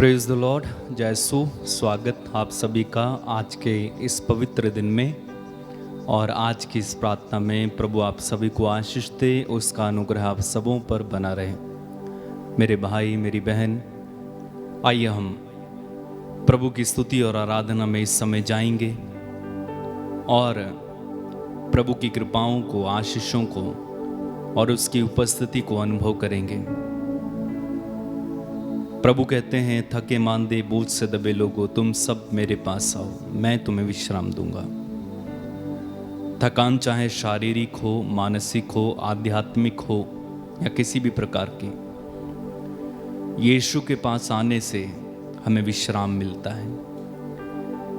Praise the Lord. जयसु स्वागत आप सभी का आज के इस पवित्र दिन में। और आज की इस प्रार्थना में प्रभु आप सभी को आशीष दे, उसका अनुग्रह आप सबों पर बना रहे। मेरे भाई मेरी बहन, आइए हम प्रभु की स्तुति और आराधना में इस समय जाएंगे और प्रभु की कृपाओं को, आशीषों को और उसकी उपस्थिति को अनुभव करेंगे। प्रभु कहते हैं, थके मांदे बोझ से दबे लोगों, तुम सब मेरे पास आओ, मैं तुम्हें विश्राम दूंगा। थकान चाहे शारीरिक हो, मानसिक हो, आध्यात्मिक हो या किसी भी प्रकार की, यीशु के पास आने से हमें विश्राम मिलता है।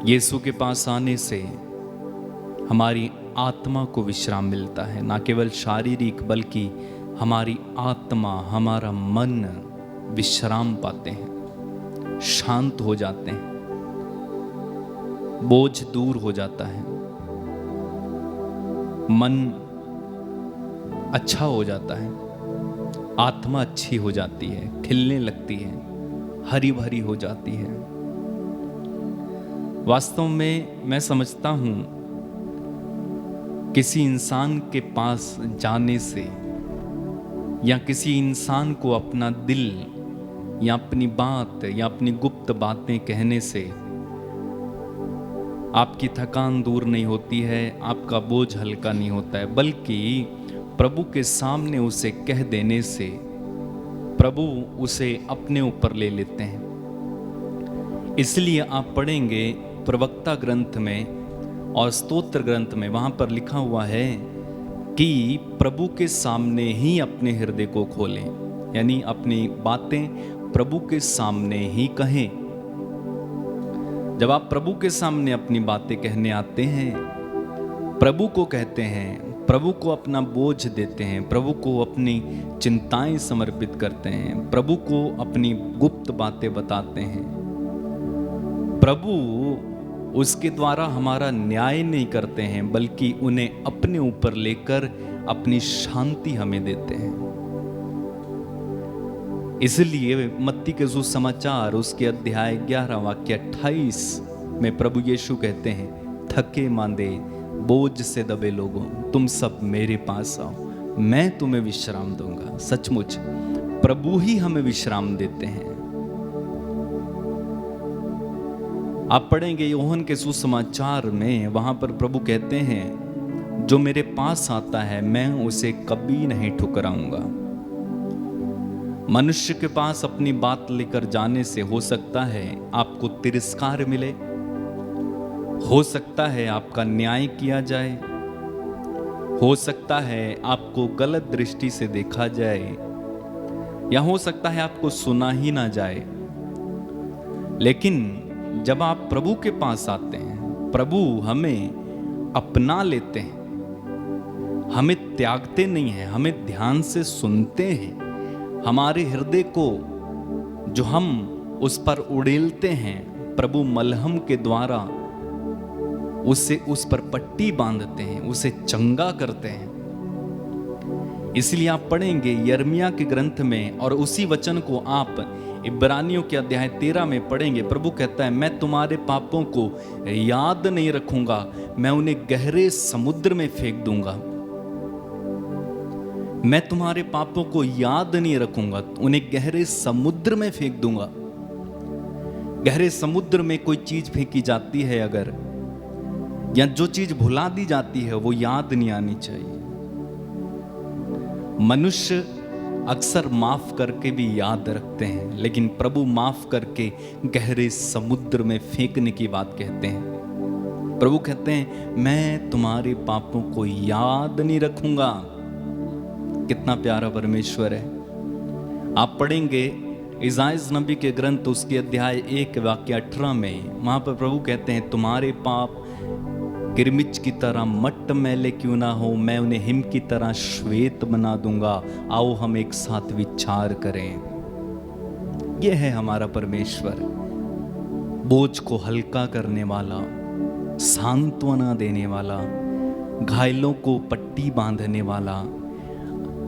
यीशु के पास आने से हमारी आत्मा को विश्राम मिलता है। ना केवल शारीरिक बल्कि हमारी आत्मा, हमारा मन विश्राम पाते हैं, शांत हो जाते हैं, बोझ दूर हो जाता है, मन अच्छा हो जाता है, आत्मा अच्छी हो जाती है, खिलने लगती है, हरी भरी हो जाती है। वास्तव में मैं समझता हूं, किसी इंसान के पास जाने से या किसी इंसान को अपना दिल या अपनी बात या अपनी गुप्त बातें कहने से आपकी थकान दूर नहीं होती है, आपका बोझ हल्का नहीं होता है, बल्कि प्रभु के सामने उसे कह देने से प्रभु उसे अपने ऊपर ले लेते हैं। इसलिए आप पढ़ेंगे प्रवक्ता ग्रंथ में और स्तोत्र ग्रंथ में, वहां पर लिखा हुआ है कि प्रभु के सामने ही अपने हृदय को खोलें, यानी अपनी बातें प्रभु के सामने ही कहें। जब आप प्रभु के सामने अपनी बातें कहने आते हैं, प्रभु को कहते हैं, प्रभु को अपना बोझ देते हैं, प्रभु को अपनी चिंताएं समर्पित करते हैं, प्रभु को अपनी गुप्त बातें बताते हैं, प्रभु उसके द्वारा हमारा न्याय नहीं करते हैं, बल्कि उन्हें अपने ऊपर लेकर अपनी शांति हमें देते हैं। इसलिए मत्ती के सुसमाचार उसके अध्याय 11 वाक्य 28 में प्रभु यीशु कहते हैं, थके मांदे बोझ से दबे लोगों, तुम सब मेरे पास आओ, मैं तुम्हें विश्राम दूंगा। सचमुच प्रभु ही हमें विश्राम देते हैं। आप पढ़ेंगे यूहन्ना के सुसमाचार में, वहां पर प्रभु कहते हैं, जो मेरे पास आता है मैं उसे कभी नहीं ठुकराऊंगा। मनुष्य के पास अपनी बात लेकर जाने से हो सकता है आपको तिरस्कार मिले, हो सकता है आपका न्याय किया जाए, हो सकता है आपको गलत दृष्टि से देखा जाए, या हो सकता है आपको सुना ही ना जाए। लेकिन जब आप प्रभु के पास आते हैं, प्रभु हमें अपना लेते हैं, हमें त्यागते नहीं हैं, हमें ध्यान से सुनते हैं। हमारे हृदय को जो हम उस पर उड़ेलते हैं, प्रभु मलहम के द्वारा उसे उस पर पट्टी बांधते हैं, उसे चंगा करते हैं। इसलिए आप पढ़ेंगे यिर्मयाह के ग्रंथ में, और उसी वचन को आप इब्रानियों के अध्याय 13 में पढ़ेंगे। प्रभु कहता है, मैं तुम्हारे पापों को याद नहीं रखूंगा, मैं उन्हें गहरे समुद्र में फेंक दूंगा। मैं तुम्हारे पापों को याद नहीं रखूंगा, उन्हें गहरे समुद्र में फेंक दूंगा। गहरे समुद्र में कोई चीज फेंकी जाती है अगर, या जो चीज भुला दी जाती है, वो याद नहीं आनी चाहिए। मनुष्य अक्सर माफ करके भी याद रखते हैं, लेकिन प्रभु माफ करके गहरे समुद्र में फेंकने की बात कहते हैं। प्रभु कहते हैं, मैं तुम्हारे पापों को याद नहीं रखूंगा। कितना प्यारा परमेश्वर है। आप पढ़ेंगे इसाइयाह नबी के ग्रंथ उसके अध्याय 1 वाक्य 18 में, वहां पर प्रभु कहते हैं, तुम्हारे पाप गिरमिच की तरह मट्ट मैले क्यों ना हो, मैं उन्हें हिम की तरह श्वेत बना दूंगा। आओ हम एक साथ विचार करें। यह है हमारा परमेश्वर, बोझ को हल्का करने वाला, सांत्वना देने वाला, घायलों को पट्टी बांधने वाला,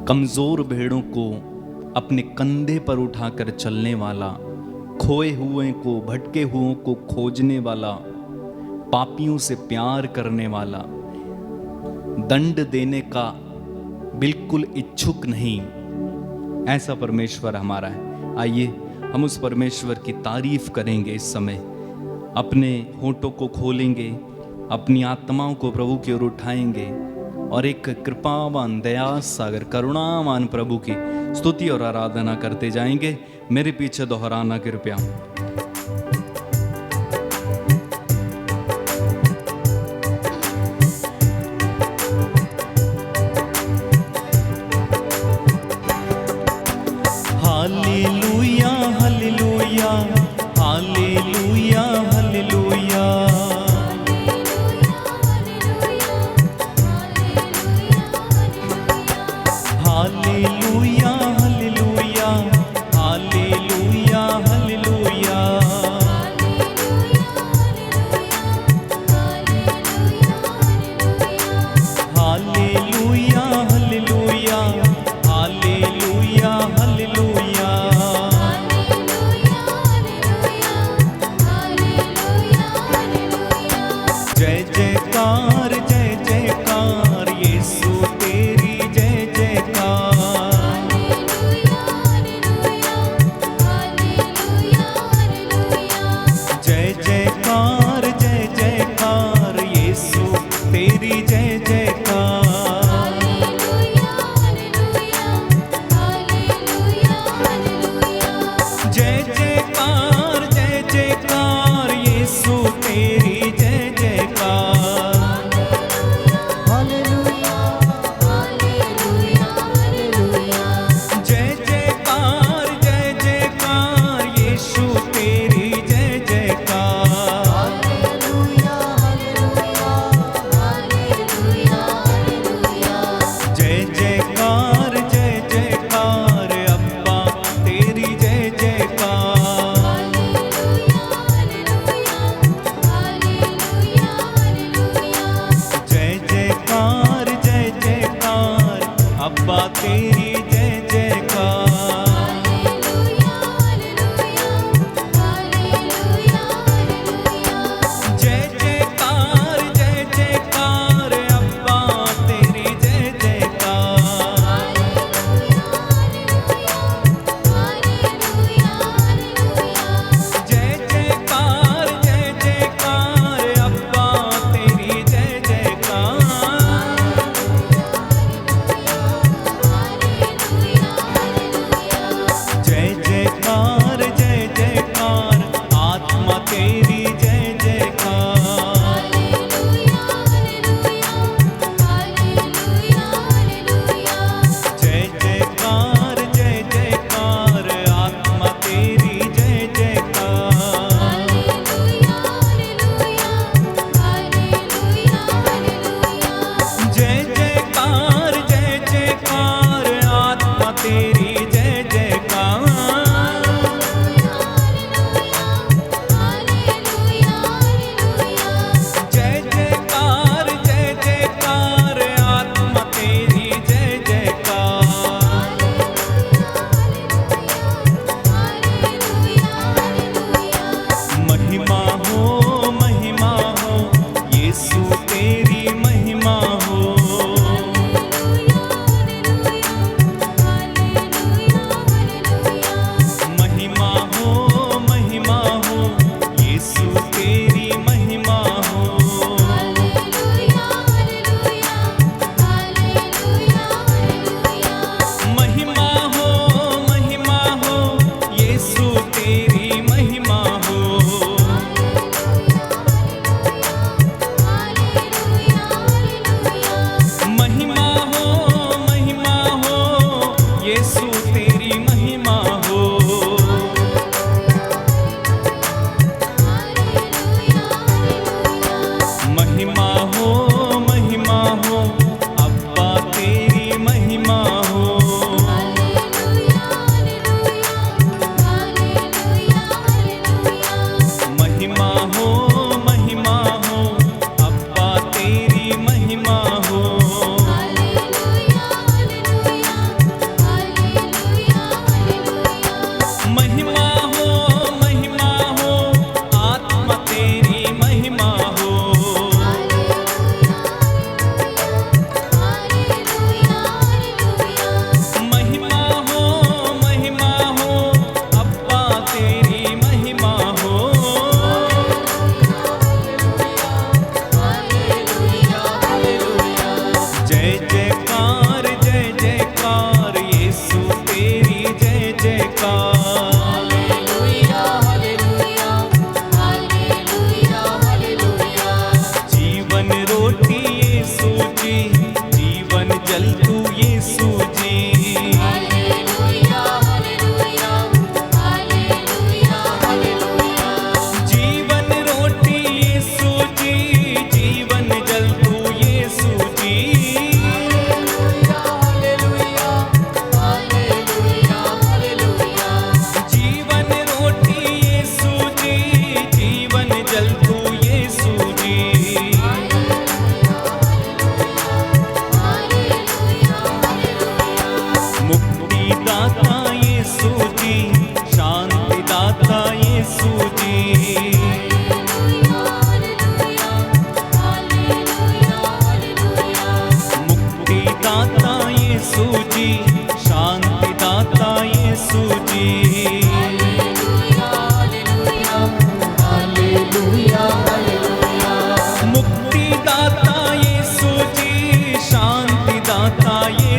कमजोर भेड़ों को अपने कंधे पर उठाकर चलने वाला, खोए हुए को, भटके हुओं को खोजने वाला, पापियों से प्यार करने वाला, दंड देने का बिल्कुल इच्छुक नहीं, ऐसा परमेश्वर हमारा है। आइए हम उस परमेश्वर की तारीफ करेंगे इस समय, अपने होठों को खोलेंगे, अपनी आत्माओं को प्रभु की ओर उठाएंगे और एक कृपावान, दया सागर, करुणावान प्रभु की स्तुति और आराधना करते जाएंगे। मेरे पीछे दोहराना कृपया। Hallelujah hallelujah hallelujah hallelujah hallelujah hallelujah hallelujah hallelujah hallelujah hallelujah hallelujah hallelujah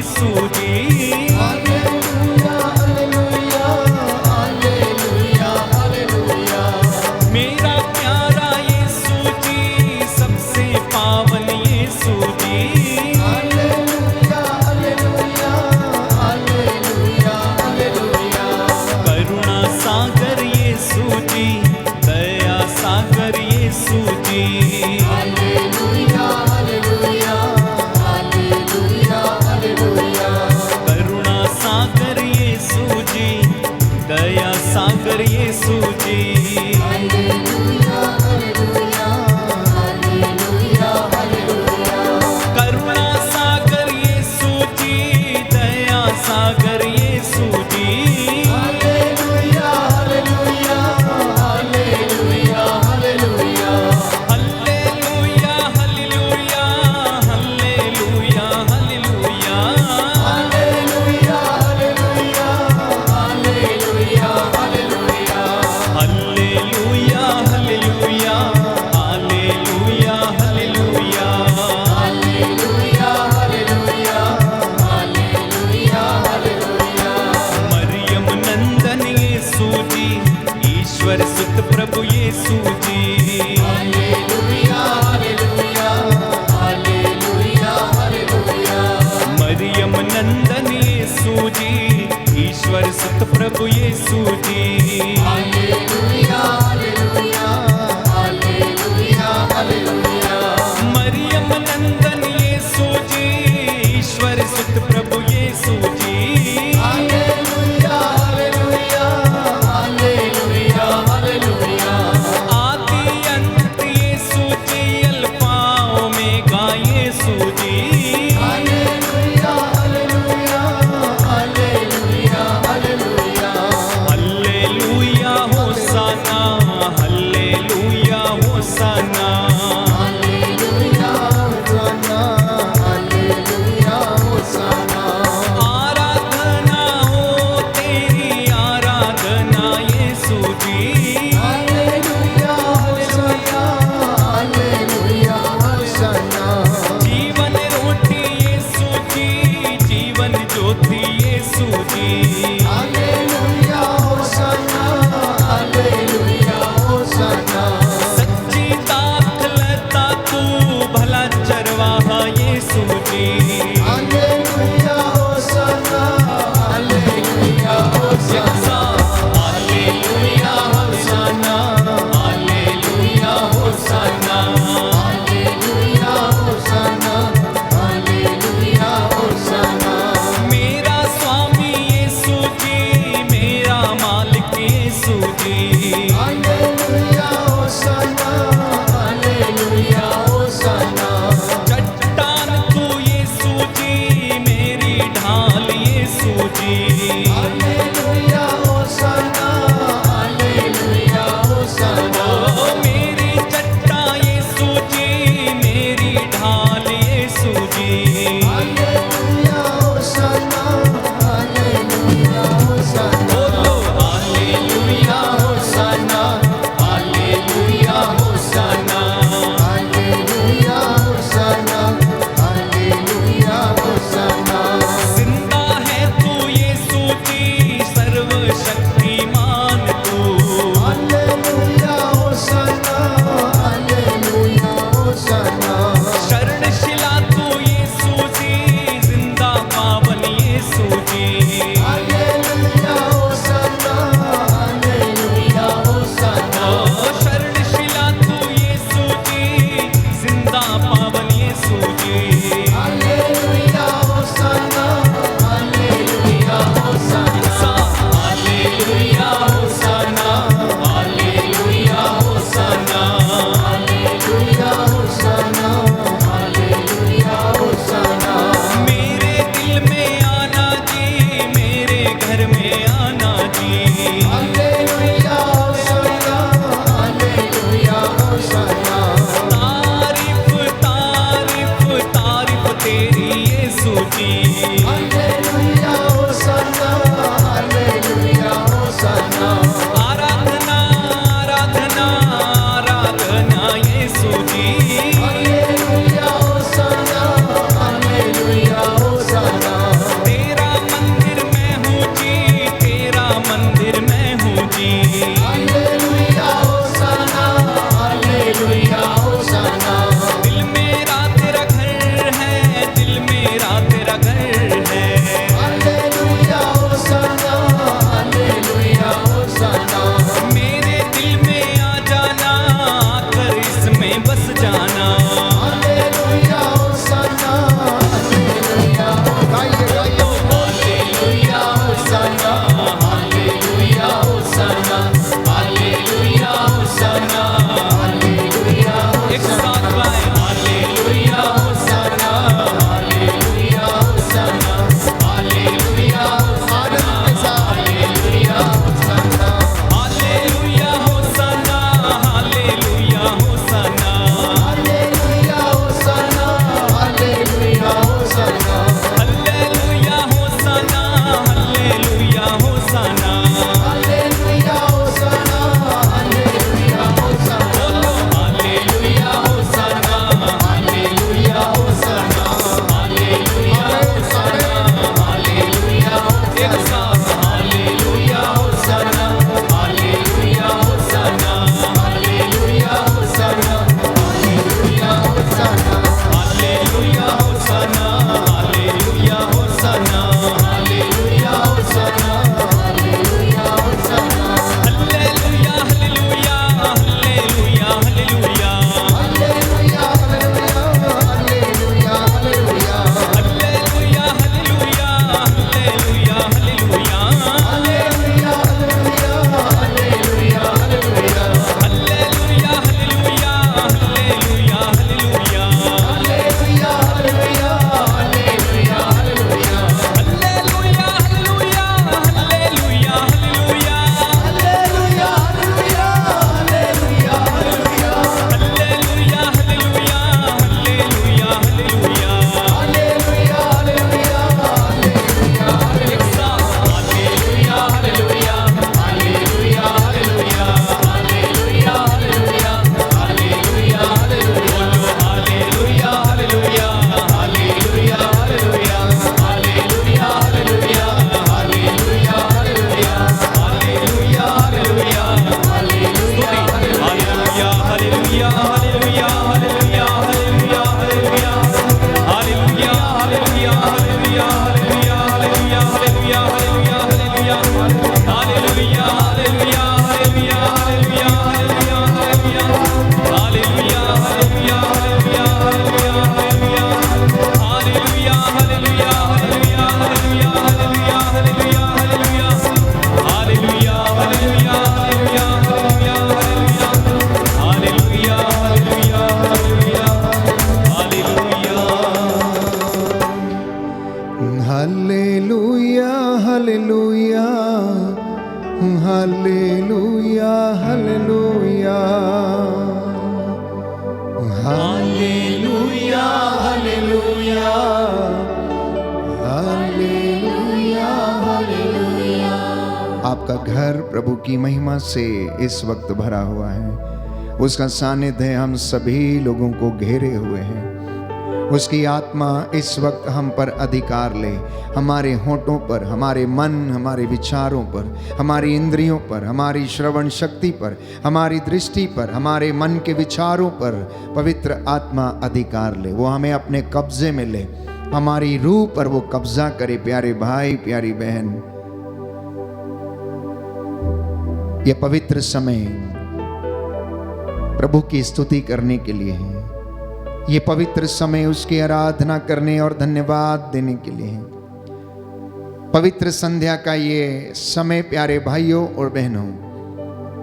Yeshu ji. Hallelujah hallelujah hallelujah hallelujah. मेरा प्यारा यीशु जी, सबसे पावन Yeshu ji. Hallelujah hallelujah hallelujah hallelujah. करुणा सागर यीशु जी, दया सागर Yeshu ji. Hallelujah hallelujah hallelujah hallelujah. करुणा सागर यीशु जी, दया सागर Yeshu ji. Hallelujah hallelujah hallelujah hallelujah. करुणा सागर यीशु जी, दया सागर Yeshu ji. Hallelujah hallelujah hallelujah hallelujah. Hallelujah hallelujah hallelujah hallelujah. Hallelujah hallelujah hallelujah hallelujah. Hallelujah hallelujah hallelujah hallelujah. Hallelujah hallelujah hallelujah hallelujah. Mariyam नंदन यीशु जी, ईश्वर सुत प्रभु Yeshu ji. Hallelujah hallelujah hallelujah hallelujah. Mariyam नंदन यीशु जी, ईश्वर सुत प्रभु Yeshu ji. Hallelujah hallelujah hallelujah hallelujah. Mariyam नंदन यीशु जी, ईश्वर सुत प्रभु Yeshu ji. Hallelujah hallelujah hallelujah hallelujah. आदि अंत आपका घर प्रभु की महिमा से इस वक्त भरा हुआ है। उसका सानिध्य हम सभी लोगों को घेरे हुए हैं। उसकी आत्मा इस वक्त हम पर अधिकार ले, हमारे होठों पर, हमारे मन, हमारे विचारों पर, हमारी इंद्रियों पर, हमारी श्रवण शक्ति पर, हमारी दृष्टि पर, हमारे मन के विचारों पर पवित्र आत्मा अधिकार ले। वो हमें अपने कब्जे में ले, हमारी रूह पर वो कब्जा करे। प्यारे भाई, प्यारी बहन, ये पवित्र समय प्रभु की स्तुति करने के लिए है। ये पवित्र समय उसकी आराधना करने और धन्यवाद देने के लिए है। पवित्र संध्या का ये समय प्यारे भाइयों और बहनों,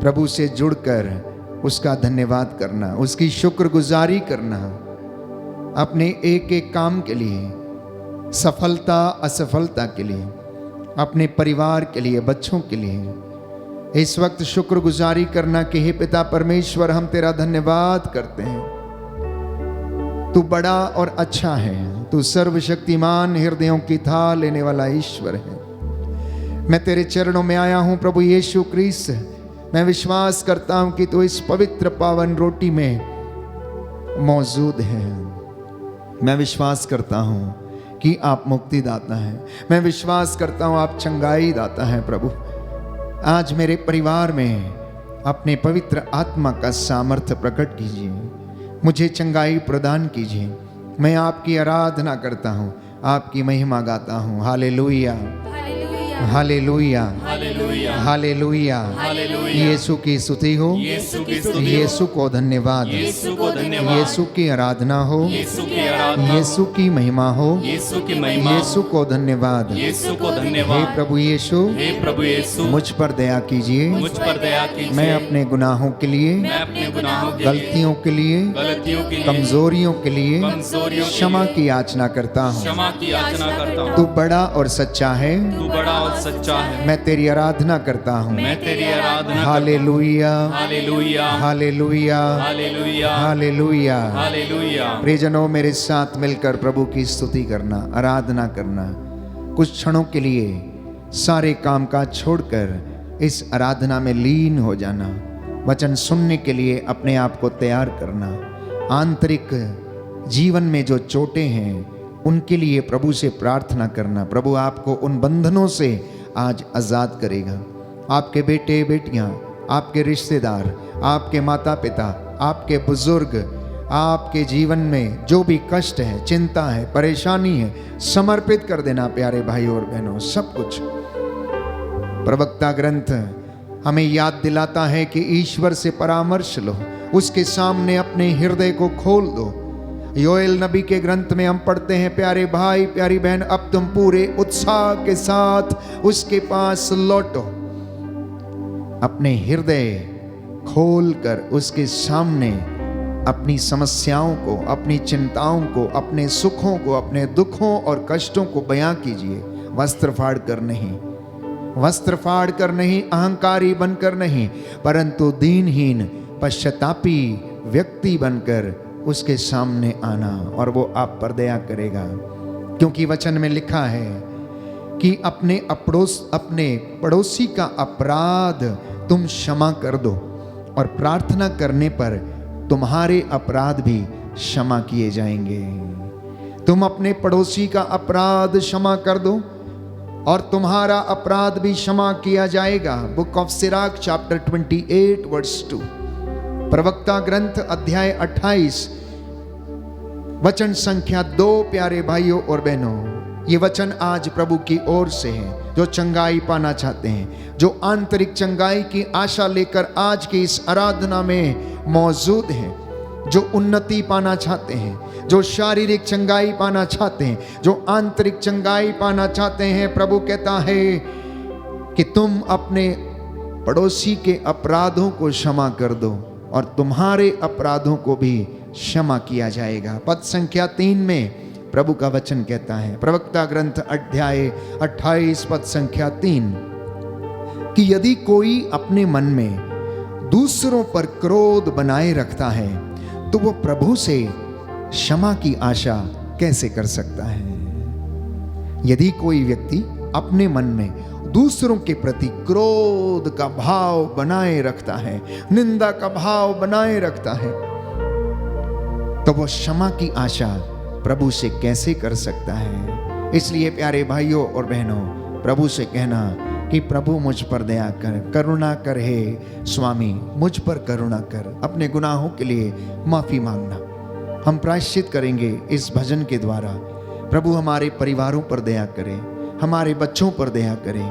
प्रभु से जुड़कर उसका धन्यवाद करना, उसकी शुक्रगुजारी करना, अपने एक एक काम के लिए, सफलता असफलता के लिए, अपने परिवार के लिए, बच्चों के लिए इस वक्त शुक्रगुजारी करना कि हे पिता परमेश्वर, हम तेरा धन्यवाद करते हैं। तू बड़ा और अच्छा है, तू सर्वशक्तिमान, हृदयों की थाह लेने वाला ईश्वर है। मैं तेरे चरणों में आया हूं प्रभु यीशु क्रिस्त। मैं विश्वास करता हूं कि तू इस पवित्र पावन रोटी में मौजूद है। मैं विश्वास करता हूं कि आप मुक्तिदाता हैं। मैं विश्वास करता हूं आप चंगाई दाता हैं। प्रभु, आज मेरे परिवार में अपने पवित्र आत्मा का सामर्थ्य प्रकट कीजिए, मुझे चंगाई प्रदान कीजिए। मैं आपकी आराधना करता हूँ, आपकी महिमा गाता हूँ। Hallelujah, hallelujah, hallelujah. यीशु की स्तुति हो, यीशु को धन्यवाद, यीशु की आराधना हो, यीशु की महिमा हो, यीशु को धन्यवाद। हे प्रभु यीशु, मुझ पर दया कीजिए। मैं अपने गुनाहों के लिए, गलतियों के लिए, कमजोरियों के लिए क्षमा की याचना करता हूँ। तू बड़ा और सच्चा है, सच्चा है। मैं तेरी आराधना करता हूँ। मैं तेरी आराधना hallelujah, hallelujah, hallelujah, hallelujah, hallelujah. Hallelujah. प्रियजनों, मेरे साथ मिलकर प्रभु की स्तुति करना, आराधना करना। कुछ क्षणों के लिए सारे काम काज छोड़कर इस आराधना में लीन हो जाना। वचन सुनने के लिए अपने आप को तैयार करना। आंतरिक जीवन में जो चोटें हैं उनके लिए प्रभु से प्रार्थना करना। प्रभु आपको उन बंधनों से आज आज़ाद करेगा। आपके बेटे बेटियां, आपके रिश्तेदार, आपके माता पिता, आपके बुजुर्ग, आपके जीवन में जो भी कष्ट है, चिंता है, परेशानी है, समर्पित कर देना प्यारे भाइयों और बहनों। सब कुछ प्रवक्ता ग्रंथ हमें याद दिलाता है कि ईश्वर से परामर्श लो, उसके सामने अपने हृदय को खोल दो। योएल नबी के ग्रंथ में हम पढ़ते हैं, प्यारे भाई प्यारी बहन, अब तुम पूरे उत्साह के साथ उसके पास लौटो। अपने हृदय खोलकर उसके सामने अपनी समस्याओं को, अपनी चिंताओं को, अपने सुखों को, अपने दुखों और कष्टों को बयां कीजिए। वस्त्र फाड़ कर नहीं, वस्त्र फाड़ कर नहीं, अहंकारी बनकर नहीं, परंतु दीनहीन पश्चातापी व्यक्ति बनकर उसके सामने आना, और वो आप पर दया करेगा। क्योंकि वचन में लिखा है कि अपने पड़ोसी का अपराध तुम क्षमा कर दो, और प्रार्थना करने पर तुम्हारे अपराध भी क्षमा किए जाएंगे। तुम अपने पड़ोसी का अपराध क्षमा कर दो और तुम्हारा अपराध भी क्षमा किया जाएगा। Book of Sirach chapter 28 verse 2। प्रवक्ता ग्रंथ अध्याय 28 वचन संख्या 2। प्यारे भाइयों और बहनों, ये वचन आज प्रभु की ओर से है। जो चंगाई पाना चाहते हैं, जो आंतरिक चंगाई की आशा लेकर आज की इस आराधना में मौजूद हैं, जो उन्नति पाना चाहते हैं, जो शारीरिक चंगाई पाना चाहते हैं, जो आंतरिक चंगाई पाना चाहते हैं, प्रभु कहता है कि तुम अपने पड़ोसी के अपराधों को क्षमा कर दो और तुम्हारे अपराधों को भी क्षमा किया जाएगा। पद संख्या 3 में प्रभु का वचन कहता है, प्रवक्ता ग्रंथ अध्याय 28 पद संख्या 3, कि यदि कोई अपने मन में दूसरों पर क्रोध बनाए रखता है तो वो प्रभु से क्षमा की आशा कैसे कर सकता है। यदि कोई व्यक्ति अपने मन में दूसरों के प्रति क्रोध का भाव बनाए रखता है, निंदा का भाव बनाए रखता है, तो वो क्षमा की आशा प्रभु से कैसे कर सकता है। इसलिए प्यारे भाइयों और बहनों, प्रभु से कहना कि प्रभु मुझ पर दया कर, करुणा कर, हे स्वामी मुझ पर करुणा कर। अपने गुनाहों के लिए माफी मांगना। हम प्रायश्चित करेंगे इस भजन के द्वारा। प्रभु हमारे परिवारों पर दया करे, हमारे बच्चों पर दया करे,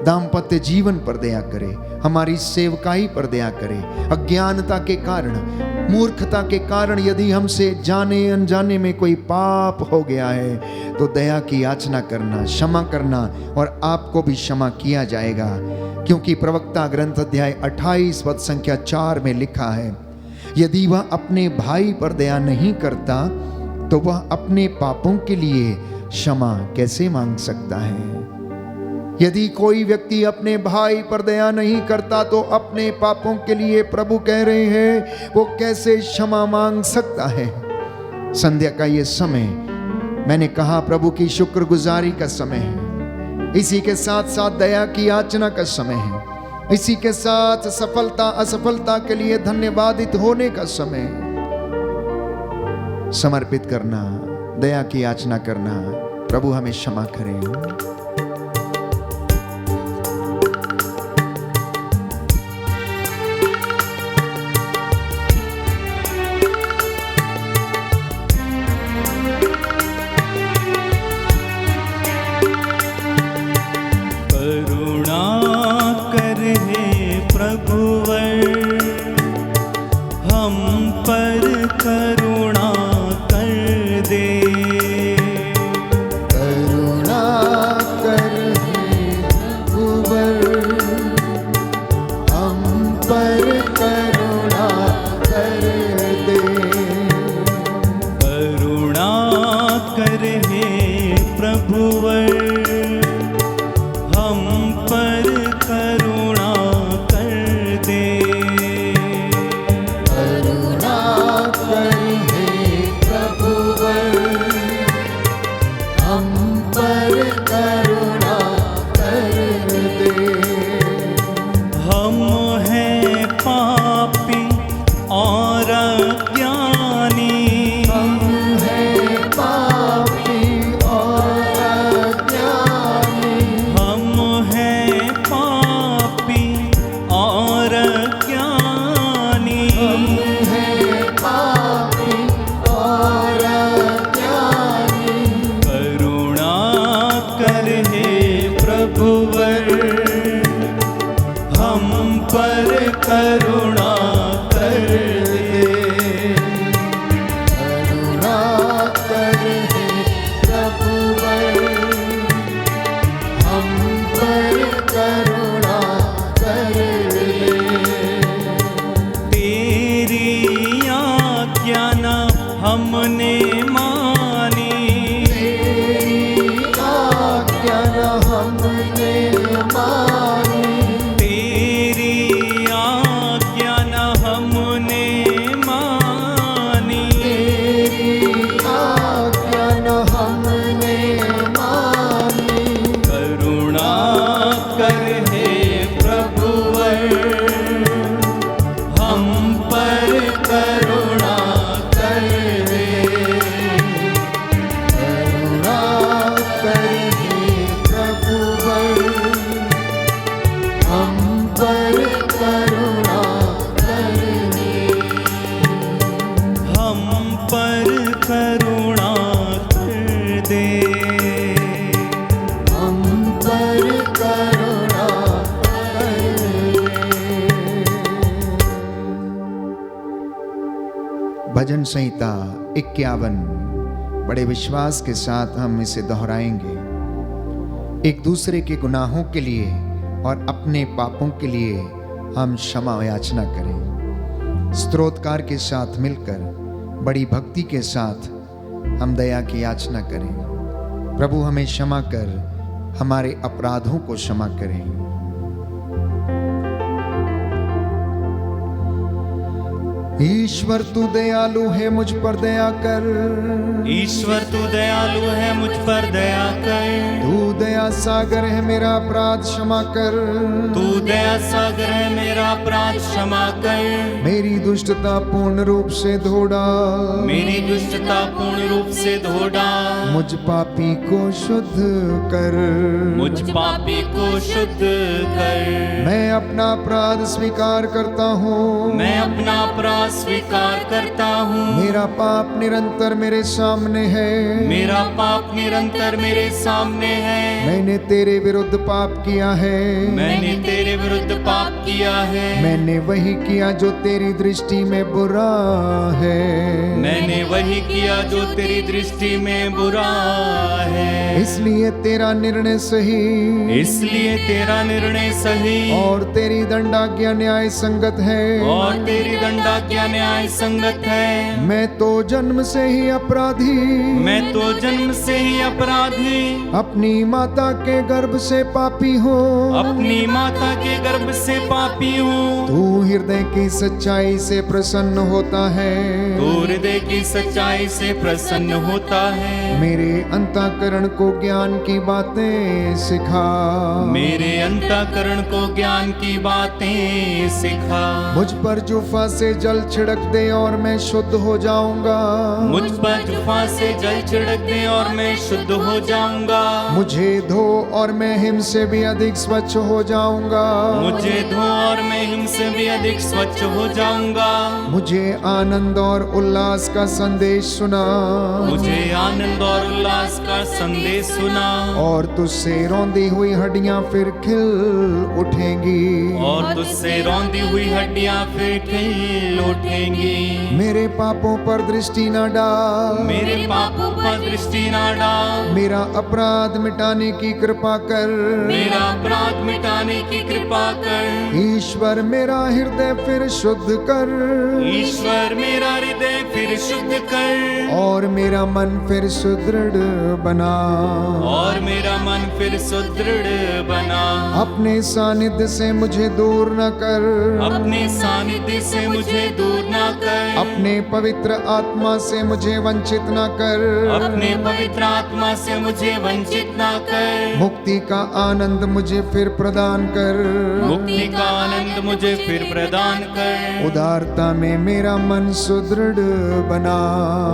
दाम्पत्य जीवन पर दया करे, हमारी सेवकाई पर दया करे। अज्ञानता के कारण, मूर्खता के कारण यदि हमसे जाने अनजाने में कोई पाप हो गया है तो दया की याचना करना, क्षमा करना, और आपको भी क्षमा किया जाएगा। क्योंकि प्रवक्ता ग्रंथ अध्याय 28 पद संख्या 4 में लिखा है, यदि वह अपने भाई पर दया नहीं करता तो वह अपने पापों के लिए क्षमा कैसे मांग सकता है। यदि कोई व्यक्ति अपने भाई पर दया नहीं करता तो अपने पापों के लिए प्रभु कह रहे हैं वो कैसे क्षमा मांग सकता है। संध्या का ये समय, मैंने कहा, प्रभु की शुक्रगुजारी का समय है। इसी के साथ साथ दया की याचना का समय है। इसी के साथ सफलता असफलता के लिए धन्यवादित होने का समय है। समर्पित करना, दया की याचना करना, प्रभु हमें क्षमा करें। भजन संहिता 51 बड़े विश्वास के साथ हम इसे दोहराएंगे। एक दूसरे के गुनाहों के लिए और अपने पापों के लिए हम क्षमा याचना करें। स्तोत्रकार के साथ मिलकर बड़ी भक्ति के साथ हम दया की याचना करें। प्रभु हमें क्षमा कर हमारे अपराधों को क्षमा करें। ईश्वर तू दयालु है, मुझ पर दया कर। ईश्वर तू दयालु है, मुझ पर दया कर। तू दया सागर है, मेरा अपराध क्षमा कर। तू दया सागर है, मेरा अपराध क्षमा कर। मेरी दुष्टता पूर्ण रूप से धो डाल। मेरी दुष्टता पूर्ण रूप से धो डाल। मुझ पापी को शुद्ध कर। मुझ पापी को शुद्ध कर। मैं अपना अपराध स्वीकार करता हूँ। मैं अपना अपराध स्वीकार करता हूँ। मेरा पाप निरंतर मेरे सामने है। मेरा पाप निरंतर मेरे सामने है। मैंने तेरे विरुद्ध पाप किया है। मैंने तेरे विरुद्ध पाप किया है। मैंने वही किया जो तेरी दृष्टि में बुरा है। मैंने वही किया जो तेरी दृष्टि में बुरा है। इसलिए तेरा निर्णय सही। इसलिए तेरा निर्णय सही। और तेरी दंडाज्ञा न्याय संगत है। और तेरी दंडाज्ञा न्याय संगत है। मैं तो जन्म से ही अपराधी। मैं तो जन्म से ही अपराधी। अपनी माता के गर्भ से पापी हूँ। अपनी माता के गर्भ से पापी हूँ। तू हृदय की सच्चाई से प्रसन्न होता है। तू हृदय की सच्चाई से प्रसन्न होता है। मेरे अंतःकरण को ज्ञान की बातें सिखा। मेरे अंतःकरण को ज्ञान की बातें सिखा। मुझ पर जुफा से जल छिड़क दे और मैं शुद्ध हो जाऊंगा। मुझ पर जुफा से जल छिड़क दे और मैं शुद्ध हो जाऊंगा। मुझे धो और मैं हिम से भी अधिक स्वच्छ हो जाऊंगा। मुझे धो और मैं हिम से भी अधिक स्वच्छ हो जाऊंगा। मुझे आनंद और उल्लास का संदेश सुना। मुझे आनंद और उल्लास का संदेश सुना। और तुझसे रौंदी हुई हड्डियां फिर खिल उठेंगी। और तुझसे रौंदी हुई हड्डियां फिर खिल उठेंगी। मेरे पापों पर दृष्टि न डाल। मेरे पापों पर दृष्टि न डाल। मेरा अपराध मिटाने की कृपा कर। मेरा अपराध मिटाने की कृपा कर। ईश्वर मेरा हृदय फिर शुद्ध कर। ईश्वर मेरा हृदय फिर शुद्ध कर। और मेरा मन फिर सुदृढ़ बना। और मेरा मन फिर सुदृढ़ बना। अपने सानिध्य से मुझे दूर न कर। अपने सानिध्य से मुझे दूर न कर। अपने पवित्र आत्मा से मुझे वंचित न कर। अपने पवित्र आत्मा से मुझे वंचित न कर। मुक्ति का आनंद मुझे फिर प्रदान कर। मुक्ति का आनंद मुझे फिर प्रदान कर। उदारता में मेरा मन सुदृढ़ बना।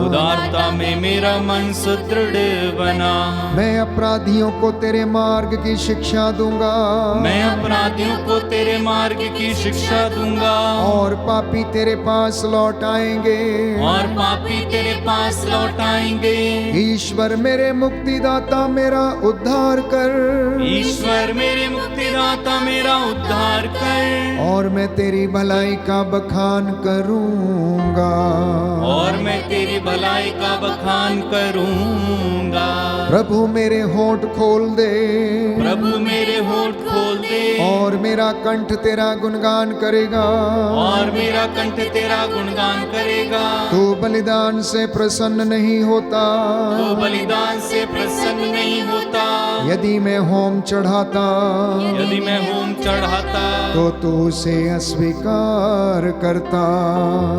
उदारता में मेरा मन सुदृढ़ बना। मैं अपराधियों को तेरे मार्ग की शिक्षा दूंगा। मैं अपराधियों को तेरे मार्ग की शिक्षा दूंगा। और पापी तेरे पास लौट आएंगे। और पापी तेरे पास लौट आएंगे। ईश्वर मेरे मुक्तिदाता मेरा उद्धार कर। ईश्वर मेरे मुक्तिदाता मेरा उद्धार कर। और मैं तेरी भलाई का बखान करूंगा। और मैं तेरी भलाई का बखान करूंगा। प्रभु मेरे होंठ खोल दे। प्रभु मेरे होंठ खोल दे। और मेरा कंठ तेरा गुणगान करेगा। और मेरा कंठ तेरा गुणगान करेगा। तू बलिदान से प्रसन्न नहीं होता। तो बलिदान से प्रसन्न नहीं होता। यदि मैं होम चढ़ाता यदि मैं होम चढ़ाता तो तू उसे अस्वीकार करता।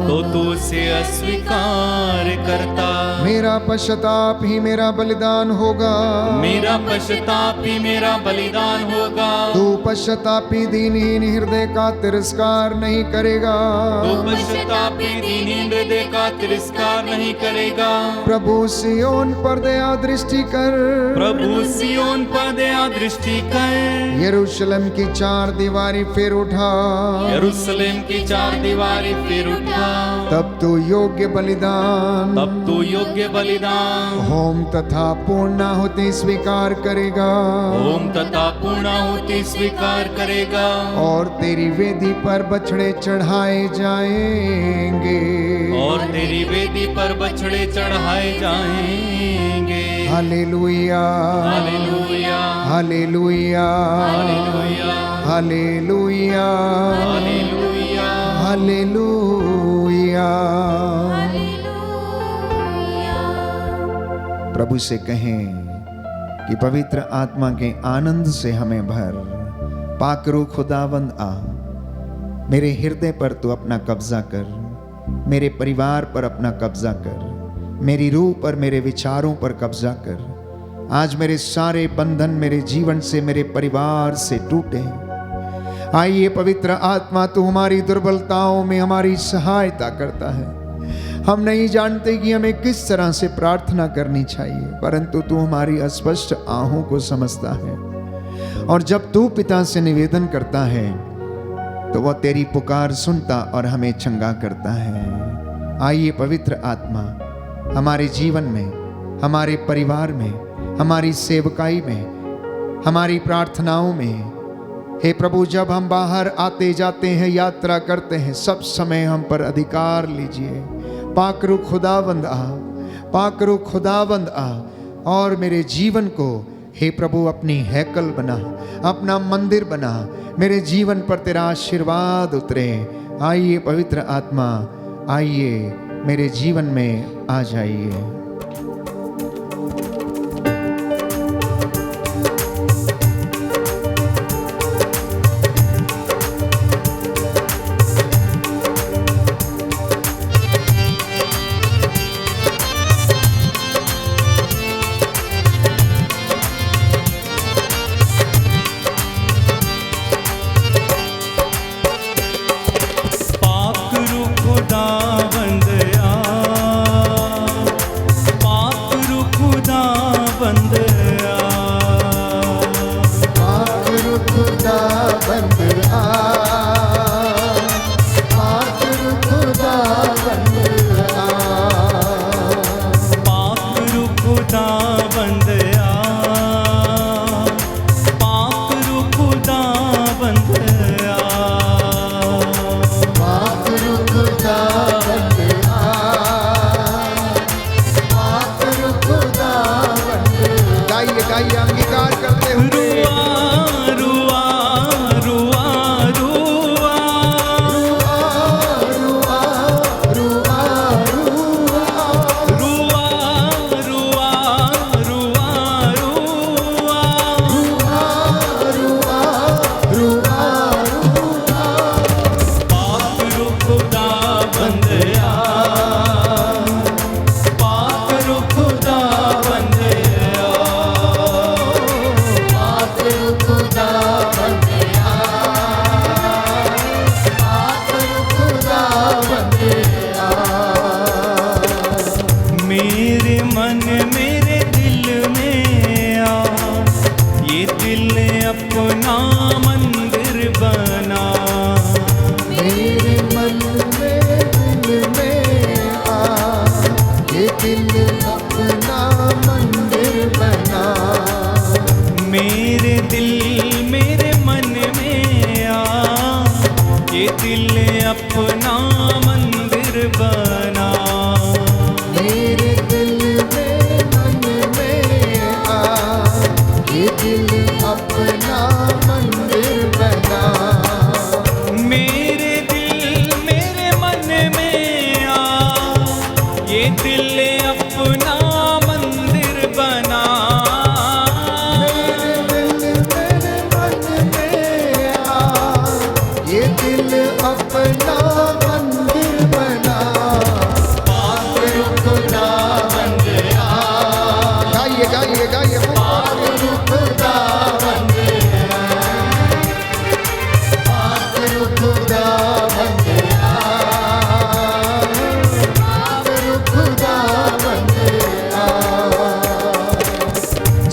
तो तू उसे अस्वीकार करता। मेरा पश्चाताप ही मेरा बलिदान होगा। मेरा पश्चाताप ही मेरा बलिदान होगा। तू पश्चातापी दीनहीन हृदय का तिरस्कार नहीं करेगा। तो पश्चातापी दीनहीन हृदय का तिरस्कार नहीं करेगा। प्रभु सियोन पर दया दृष्टि कर। प्रभु सियोन पर दया दृष्टि कर। यरूशलेम की चार दीवारी फिर उठा। यरूशलेम की चार दीवारें फिर उठा। तब तू योग्य बलिदान तब तू योग्य बलिदान होम तथा पूर्णाहुति स्वीकार करेगा। होम तथा पूर्णाहुति स्वीकार करेगा। और तेरी वेदी पर बछड़े चढ़ाए जाएंगे। और तेरी वेदी पर बछड़े चढ़ाए जाएंगे। Hallelujah hallelujah hallelujah hallelujah hallelujah hallelujah hallelujah. प्रभु से कहें कि पवित्र आत्मा के आनंद से हमें भर। पाकरू खुदावंद आ, मेरे हृदय पर तू अपना कब्जा कर। मेरे परिवार पर अपना कब्जा कर, मेरी रूह पर, मेरे विचारों पर कब्जा कर। आज मेरे सारे बंधन मेरे जीवन से, मेरे परिवार से टूटे। आइए पवित्र आत्मा, तू हमारी दुर्बलताओं में हमारी सहायता करता है। हम नहीं जानते कि हमें किस तरह से प्रार्थना करनी चाहिए, परंतु तू हमारी अस्पष्ट आहों को समझता है। और जब तू पिता से निवेदन करता है तो वह तेरी पुकार सुनता और हमें चंगा करता है। आइए पवित्र आत्मा, हमारे जीवन में, हमारे परिवार में, हमारी सेवकाई में, हमारी प्रार्थनाओं में, हे प्रभु, जब हम बाहर आते जाते हैं, यात्रा करते हैं, सब समय हम पर अधिकार लीजिए। पाकरू खुदावंद आ, पाकरू खुदावंद आ, और मेरे जीवन को हे प्रभु अपनी हैकल बना, अपना मंदिर बना। मेरे जीवन पर तेरा आशीर्वाद उतरे। आइए पवित्र आत्मा, आइए मेरे जीवन में आ जाइए।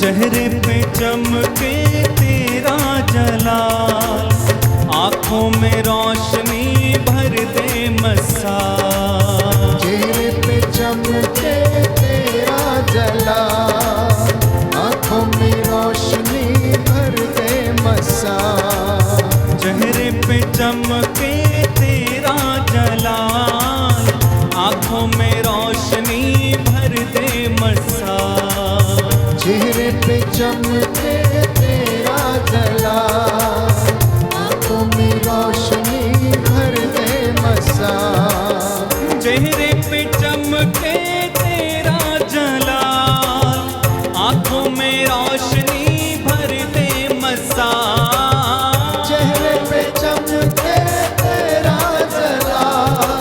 चेहरे पे चमके तेरा जलाल, आंखों में रोशनी भर दे मसाल। चेहरे पे चमके तेरा जलाल, आंखों में रोशनी भर दे मसाल। चेहरे पे चमके तेरा जलाल, आंखों में रोशनी भर दे मसाल। चेहरे पे चमके तेरा जलाल, आंखों में रोशनी भर दे मसाल। चेहरे पे चमके तेरा जलाल, आंखों में रोशनी भर दे मसाल। चेहरे पे चमके तेरा जलाल,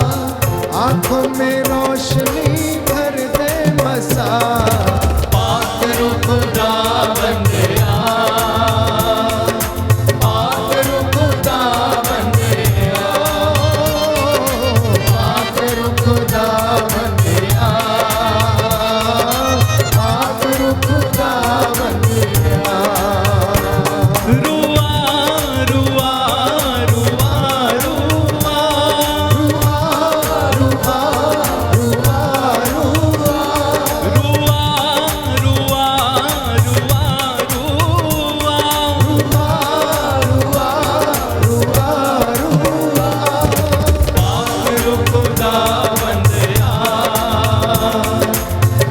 खुदा बंदिया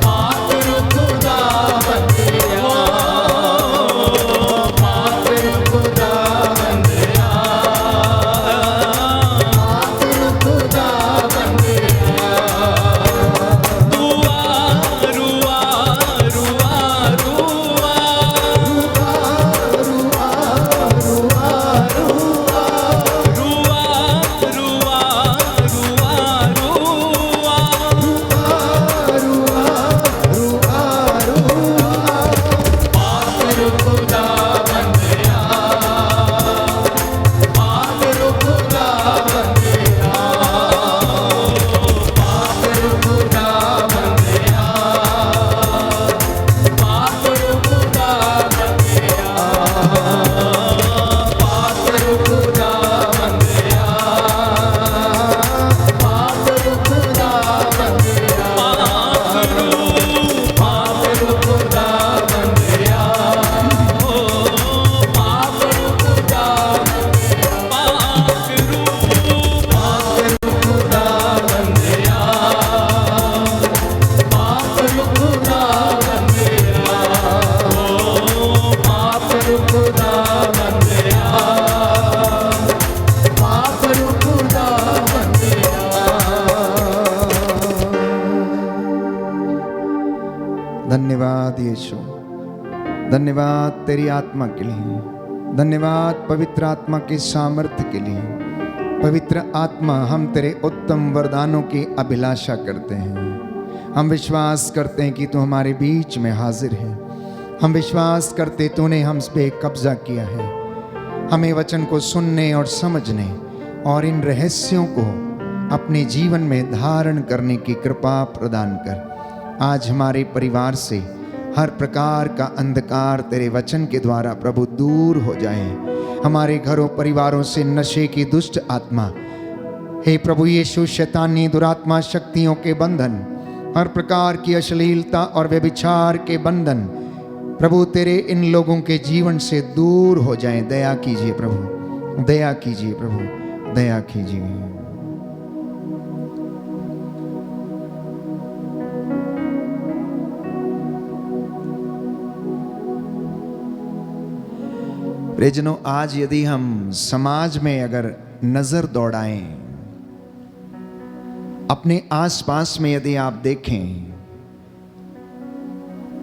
पात्र खुदा बंदिया पात्र खुदा बंदिया पात्र खुदा बंदिया रुआ रुआ रुआ रुआ रुआ रुआ रुआ रुआ पात्र खुदा बंदिया पात्र खुदा बंदिया पात्र खुदा बंदिया पात्र खुदा बंदिया पात्र खुदा बंदिया पात्र खुदा बंदिया पात्र खुदा बंदिया धन्यवाद यीशु, धन्यवाद तेरी आत्मा के लिए, धन्यवाद पवित्र आत्मा के सामर्थ्य के लिए। पवित्र आत्मा, हम तेरे उत्तम वरदानों की अभिलाषा करते हैं। हम विश्वास करते हैं कि तू हमारे बीच में हाजिर है। हम विश्वास करते तूने हम पे कब्जा किया है। हमें वचन को सुनने और समझने और इन रहस्यों को अपने जीवन में धारण करने की कृपा प्रदान कर। आज हमारे परिवार से हर प्रकार का अंधकार तेरे वचन के द्वारा प्रभु दूर हो जाए। हमारे घरों परिवारों से नशे की दुष्ट आत्मा, हे प्रभु यीशु, शैतानी दुरात्मा शक्तियों के बंधन, हर प्रकार की अश्लीलता और व्यभिचार के बंधन प्रभु तेरे इन लोगों के जीवन से दूर हो जाएं। दया कीजिए प्रभु, दया कीजिए प्रभु, दया कीजिए। प्रियजनों, आज यदि हम समाज में अगर नजर दौड़ाएं, अपने आसपास में यदि आप देखें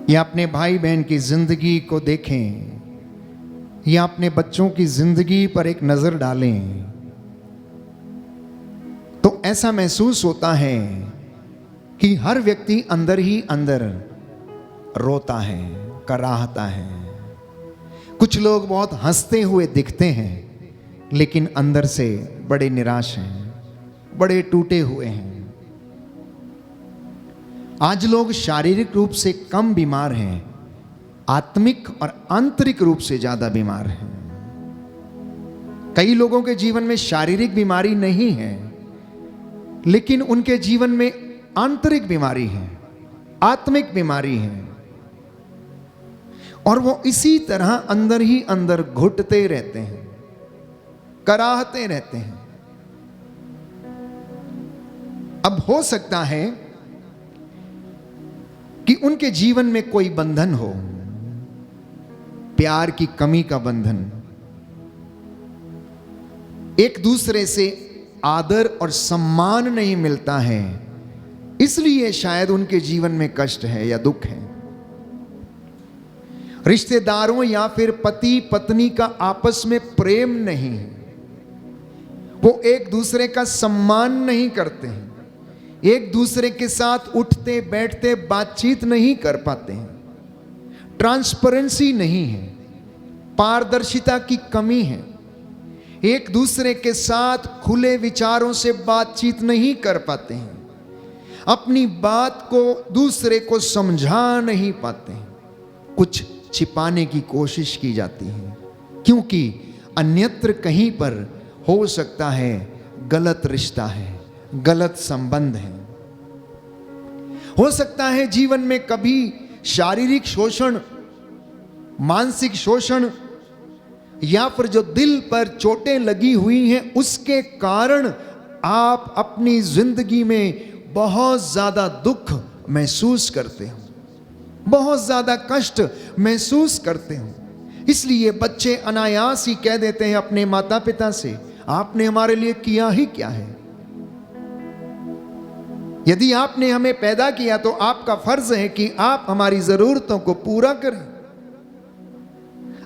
या अपने भाई बहन की जिंदगी को देखें या अपने बच्चों की जिंदगी पर एक नजर डालें, तो ऐसा महसूस होता है कि हर व्यक्ति अंदर ही अंदर रोता है, कराहता है। कुछ लोग बहुत हंसते हुए दिखते हैं, लेकिन अंदर से बड़े निराश हैं, बड़े टूटे हुए हैं। आज लोग शारीरिक रूप से कम बीमार हैं, आत्मिक और आंतरिक रूप से ज्यादा बीमार हैं। कई लोगों के जीवन में शारीरिक बीमारी नहीं है, लेकिन उनके जीवन में आंतरिक बीमारी है, आत्मिक बीमारी है, और वो इसी तरह अंदर ही अंदर घुटते रहते हैं, कराहते रहते हैं। अब हो सकता है कि उनके जीवन में कोई बंधन हो, प्यार की कमी का बंधन, एक दूसरे से आदर और सम्मान नहीं मिलता है, इसलिए शायद उनके जीवन में कष्ट है या दुख है। रिश्तेदारों या फिर पति पत्नी का आपस में प्रेम नहीं है, वो एक दूसरे का सम्मान नहीं करते हैं, एक दूसरे के साथ उठते बैठते बातचीत नहीं कर पाते हैं, ट्रांसपेरेंसी नहीं है, पारदर्शिता की कमी है, एक दूसरे के साथ खुले विचारों से बातचीत नहीं कर पाते हैं, अपनी बात को दूसरे को समझा नहीं पाते हैं, कुछ छिपाने की कोशिश की जाती है, क्योंकि अन्यत्र कहीं पर हो सकता है गलत रिश्ता है, गलत संबंध है। हो सकता है जीवन में कभी शारीरिक शोषण, मानसिक शोषण या फिर जो दिल पर चोटें लगी हुई हैं, उसके कारण आप अपनी जिंदगी में बहुत ज्यादा दुख महसूस करते हो, बहुत ज्यादा कष्ट महसूस करते हो। इसलिए बच्चे अनायास ही कह देते हैं अपने माता पिता से, आपने हमारे लिए किया ही क्या है। यदि आपने हमें पैदा किया तो आपका फर्ज है कि आप हमारी जरूरतों को पूरा करें।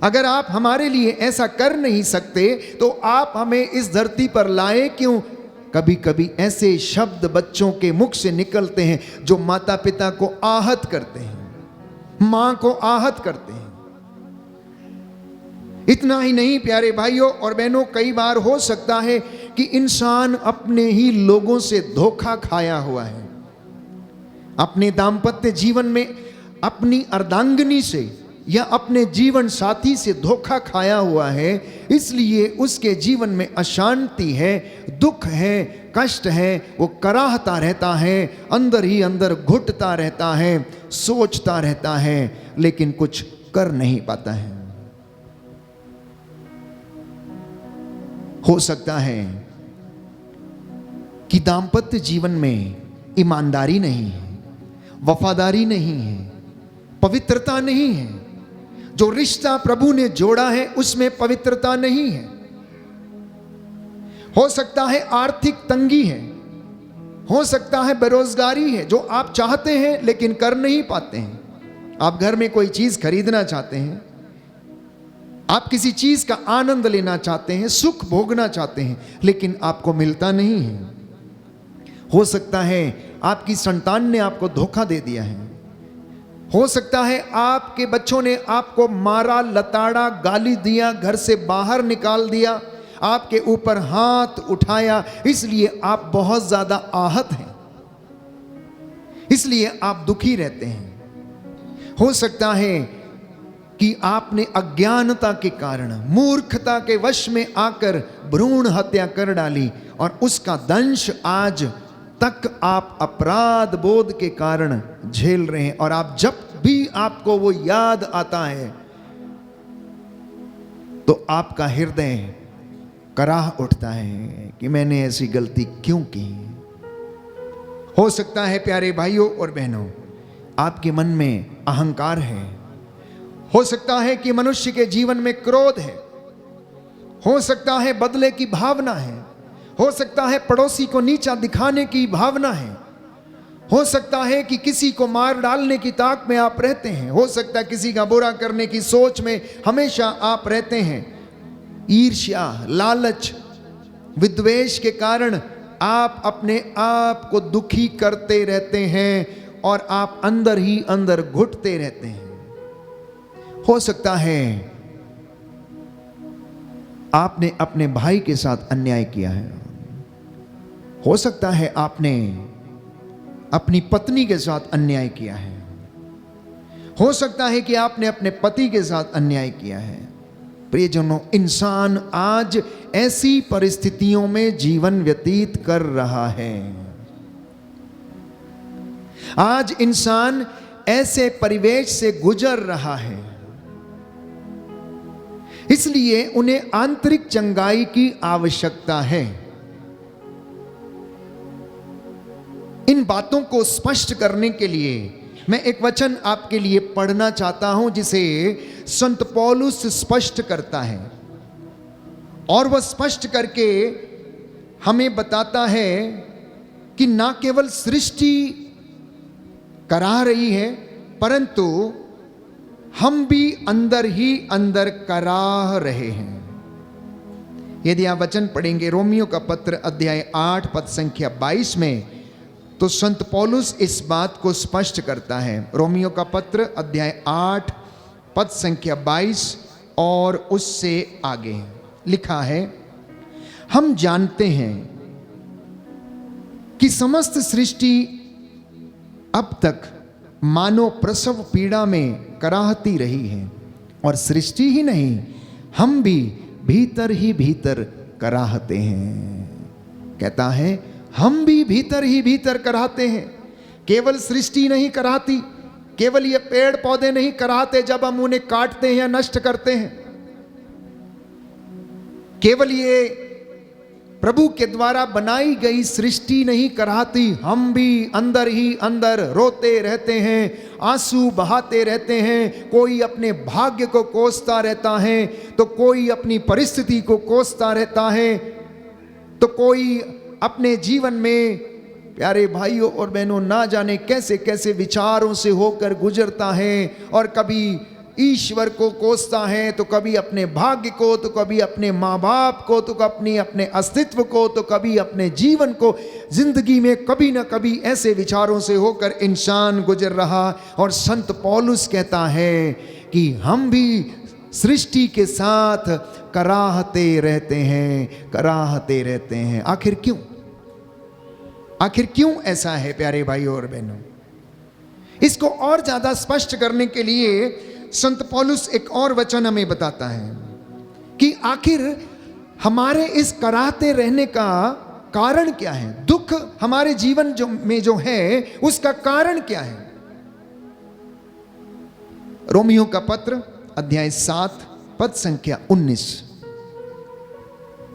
अगर आप हमारे लिए ऐसा कर नहीं सकते तो आप हमें इस धरती पर लाए क्यों। कभी कभी ऐसे शब्द बच्चों के मुख से निकलते हैं जो माता पिता को आहत करते हैं, मां को आहत करते हैं। इतना ही नहीं प्यारे भाइयों और बहनों, कई बार हो सकता है कि इंसान अपने ही लोगों से धोखा खाया हुआ है। अपने दाम्पत्य जीवन में अपनी अर्धांगिनी से या अपने जीवन साथी से धोखा खाया हुआ है, इसलिए उसके जीवन में अशांति है, दुख है, कष्ट है। वो कराहता रहता है, अंदर ही अंदर घुटता रहता है, सोचता रहता है, लेकिन कुछ कर नहीं पाता है। हो सकता है कि दाम्पत्य जीवन में ईमानदारी नहीं है, वफादारी नहीं है, पवित्रता नहीं है। जो रिश्ता प्रभु ने जोड़ा है उसमें पवित्रता नहीं है। हो सकता है आर्थिक तंगी है, हो सकता है बेरोजगारी है, जो आप चाहते हैं लेकिन कर नहीं पाते हैं। आप घर में कोई चीज खरीदना चाहते हैं, आप किसी चीज का आनंद लेना चाहते हैं, सुख भोगना चाहते हैं, लेकिन आपको मिलता नहीं है। हो सकता है आपकी संतान ने आपको धोखा दे दिया है। हो सकता है आपके बच्चों ने आपको मारा, लताड़ा, गाली दिया, घर से बाहर निकाल दिया, आपके ऊपर हाथ उठाया, इसलिए आप बहुत ज्यादा आहत हैं, इसलिए आप दुखी रहते हैं। हो सकता है कि आपने अज्ञानता के कारण, मूर्खता के वश में आकर भ्रूण हत्या कर डाली और उसका दंश आज तक आप अपराध बोध के कारण झेल रहे हैं। और आप जब भी आपको वो याद आता है तो आपका हृदय कराह उठता है कि मैंने ऐसी गलती क्यों की। हो सकता है प्यारे भाइयों और बहनों, आपके मन में अहंकार है। हो सकता है कि मनुष्य के जीवन में क्रोध है, हो सकता है बदले की भावना है, हो सकता है पड़ोसी को नीचा दिखाने की भावना है, हो सकता है कि किसी को मार डालने की ताक में आप रहते हैं, हो सकता है किसी का बुरा करने की सोच में हमेशा आप रहते हैं। ईर्ष्या, लालच, विद्वेष के कारण आप अपने आप को दुखी करते रहते हैं और आप अंदर ही अंदर घुटते रहते हैं। हो सकता है आपने अपने भाई के साथ अन्याय किया है, हो सकता है आपने अपनी पत्नी के साथ अन्याय किया है, हो सकता है कि आपने अपने पति के साथ अन्याय किया है। प्रियजनों, इंसान आज ऐसी परिस्थितियों में जीवन व्यतीत कर रहा है। आज इंसान ऐसे परिवेश से गुजर रहा है, इसलिए उन्हें आंतरिक चंगाई की आवश्यकता है। इन बातों को स्पष्ट करने के लिए मैं एक वचन आपके लिए पढ़ना चाहता हूं जिसे संत पौलुस स्पष्ट करता है, और वह स्पष्ट करके हमें बताता है कि ना केवल सृष्टि करा रही है, परंतु हम भी अंदर ही अंदर कराह रहे हैं। यदि आप वचन पढ़ेंगे रोमियो का पत्र अध्याय 8 पद संख्या 22 में, तो संत पौलुस इस बात को स्पष्ट करता है। रोमियो का पत्र अध्याय 8 पद संख्या 22 और उससे आगे लिखा है, हम जानते हैं कि समस्त सृष्टि अब तक मानो प्रसव पीड़ा में कराहती रही है, और सृष्टि ही नहीं, हम भी भीतर ही भीतर कराहते हैं। कहता है हम भी भीतर ही भीतर कराहते हैं। केवल सृष्टि नहीं कराहती, केवल ये पेड़ पौधे नहीं कराहते जब हम उन्हें काटते हैं या नष्ट करते हैं, केवल ये प्रभु के द्वारा बनाई गई सृष्टि नहीं कराती, हम भी अंदर ही अंदर रोते रहते हैं, आंसू बहाते रहते हैं। कोई अपने भाग्य को कोसता रहता है, तो कोई अपनी परिस्थिति को कोसता रहता है, तो कोई अपने जीवन में, प्यारे भाइयों और बहनों, ना जाने कैसे कैसे विचारों से होकर गुजरता है। और कभी ईश्वर को कोसता है, तो कभी अपने भाग्य को, तो कभी अपने माँ बाप को, तो कभी अपने अस्तित्व को, तो कभी अपने जीवन को। जिंदगी में कभी ना कभी ऐसे विचारों से होकर इंसान गुजर रहा। और संत पौलुस कहता है कि हम भी सृष्टि के साथ कराहते रहते हैं, कराहते रहते हैं। आखिर क्यों? आखिर क्यों ऐसा है प्यारे भाइयों और बहनों? इसको और ज्यादा स्पष्ट करने के लिए संत पौलुस एक और वचन हमें बताता है कि आखिर हमारे इस कराहते रहने का कारण क्या है। दुख हमारे जीवन में जो है उसका कारण क्या है। रोमियो का पत्र अध्याय 7 पद संख्या 19।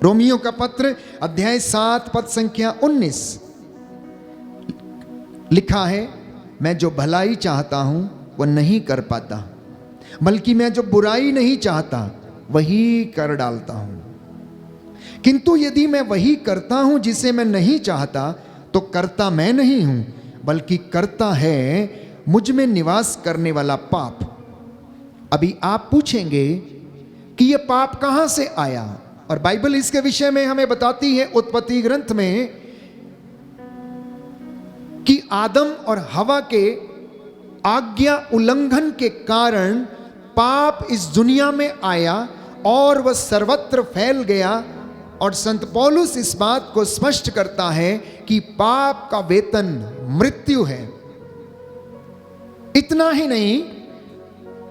रोमियो का पत्र अध्याय 7 पद संख्या 19 लिखा है, मैं जो भलाई चाहता हूं वो नहीं कर पाता, बल्कि मैं जो बुराई नहीं चाहता वही कर डालता हूं। किंतु यदि मैं वही करता हूं जिसे मैं नहीं चाहता, तो करता मैं नहीं हूं, बल्कि करता है मुझ में निवास करने वाला पाप। अभी आप पूछेंगे कि यह पाप कहां से आया, और बाइबल इसके विषय में हमें बताती है उत्पत्ति ग्रंथ में कि आदम और हवा के आज्ञा उल्लंघन के कारण पाप इस दुनिया में आया और वह सर्वत्र फैल गया। और संत पौलुस इस बात को स्पष्ट करता है कि पाप का वेतन मृत्यु है। इतना ही नहीं,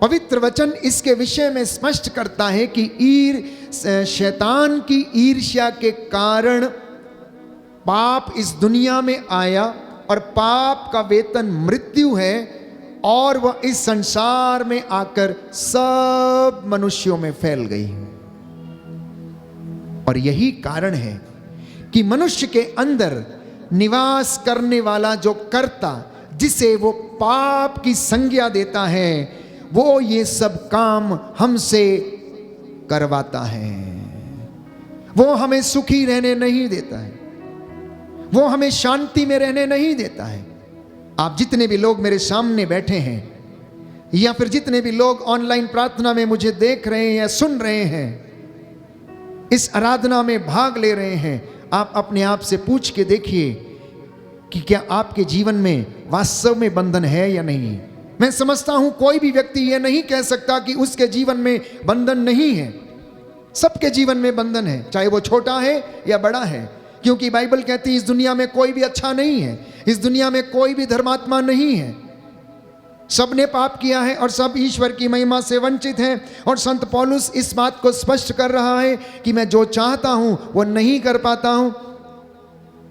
पवित्र वचन इसके विषय में स्पष्ट करता है कि शैतान की ईर्ष्या के कारण पाप इस दुनिया में आया, और पाप का वेतन मृत्यु है, और वह इस संसार में आकर सब मनुष्यों में फैल गई। और यही कारण है कि मनुष्य के अंदर निवास करने वाला जो कर्ता, जिसे वो पाप की संज्ञा देता है, वो ये सब काम हमसे करवाता है। वो हमें सुखी रहने नहीं देता है, वो हमें शांति में रहने नहीं देता है। आप जितने भी लोग मेरे सामने बैठे हैं, या फिर जितने भी लोग ऑनलाइन प्रार्थना में मुझे देख रहे हैं या सुन रहे हैं, इस आराधना में भाग ले रहे हैं, आप अपने आप से पूछ के देखिए कि क्या आपके जीवन में वास्तव में बंधन है या नहीं। मैं समझता हूं कोई भी व्यक्ति यह नहीं कह सकता कि उसके जीवन में बंधन नहीं है। सबके जीवन में बंधन है, चाहे वो छोटा है या बड़ा है, क्योंकि बाइबल कहती है इस दुनिया में कोई भी अच्छा नहीं है, इस दुनिया में कोई भी धर्मात्मा नहीं है। सबने पाप किया है और सब ईश्वर की महिमा से वंचित हैं। और संत पौलुस इस बात को स्पष्ट कर रहा है कि मैं जो चाहता हूं वो नहीं कर पाता हूं,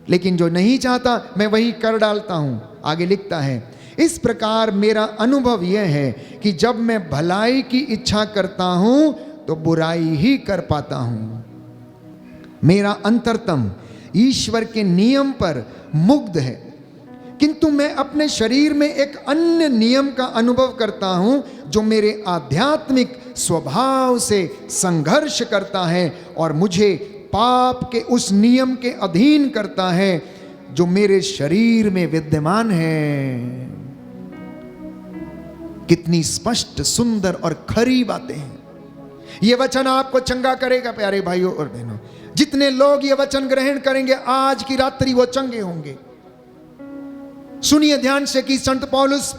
लेकिन जो नहीं चाहता मैं वही कर डालता हूं। आगे लिखता है, इस प्रकार मेरा अनुभव यह है कि जब मैं भलाई की इच्छा करता हूं तो बुराई ही कर पाता हूं। मेरा अंतरतम ईश्वर के नियम पर मुग्ध है, किंतु मैं अपने शरीर में एक अन्य नियम का अनुभव करता हूं, जो मेरे आध्यात्मिक स्वभाव से संघर्ष करता है और मुझे पाप के उस नियम के अधीन करता है जो मेरे शरीर में विद्यमान है। कितनी स्पष्ट, सुंदर और खरी बातें हैं। यह वचन आपको चंगा करेगा प्यारे भाइयों और बहनों। जितने लोग ये वचन ग्रहण करेंगे, आज की रात्रि वो चंगे होंगे। सुनिए ध्यान से कि संत पौलुस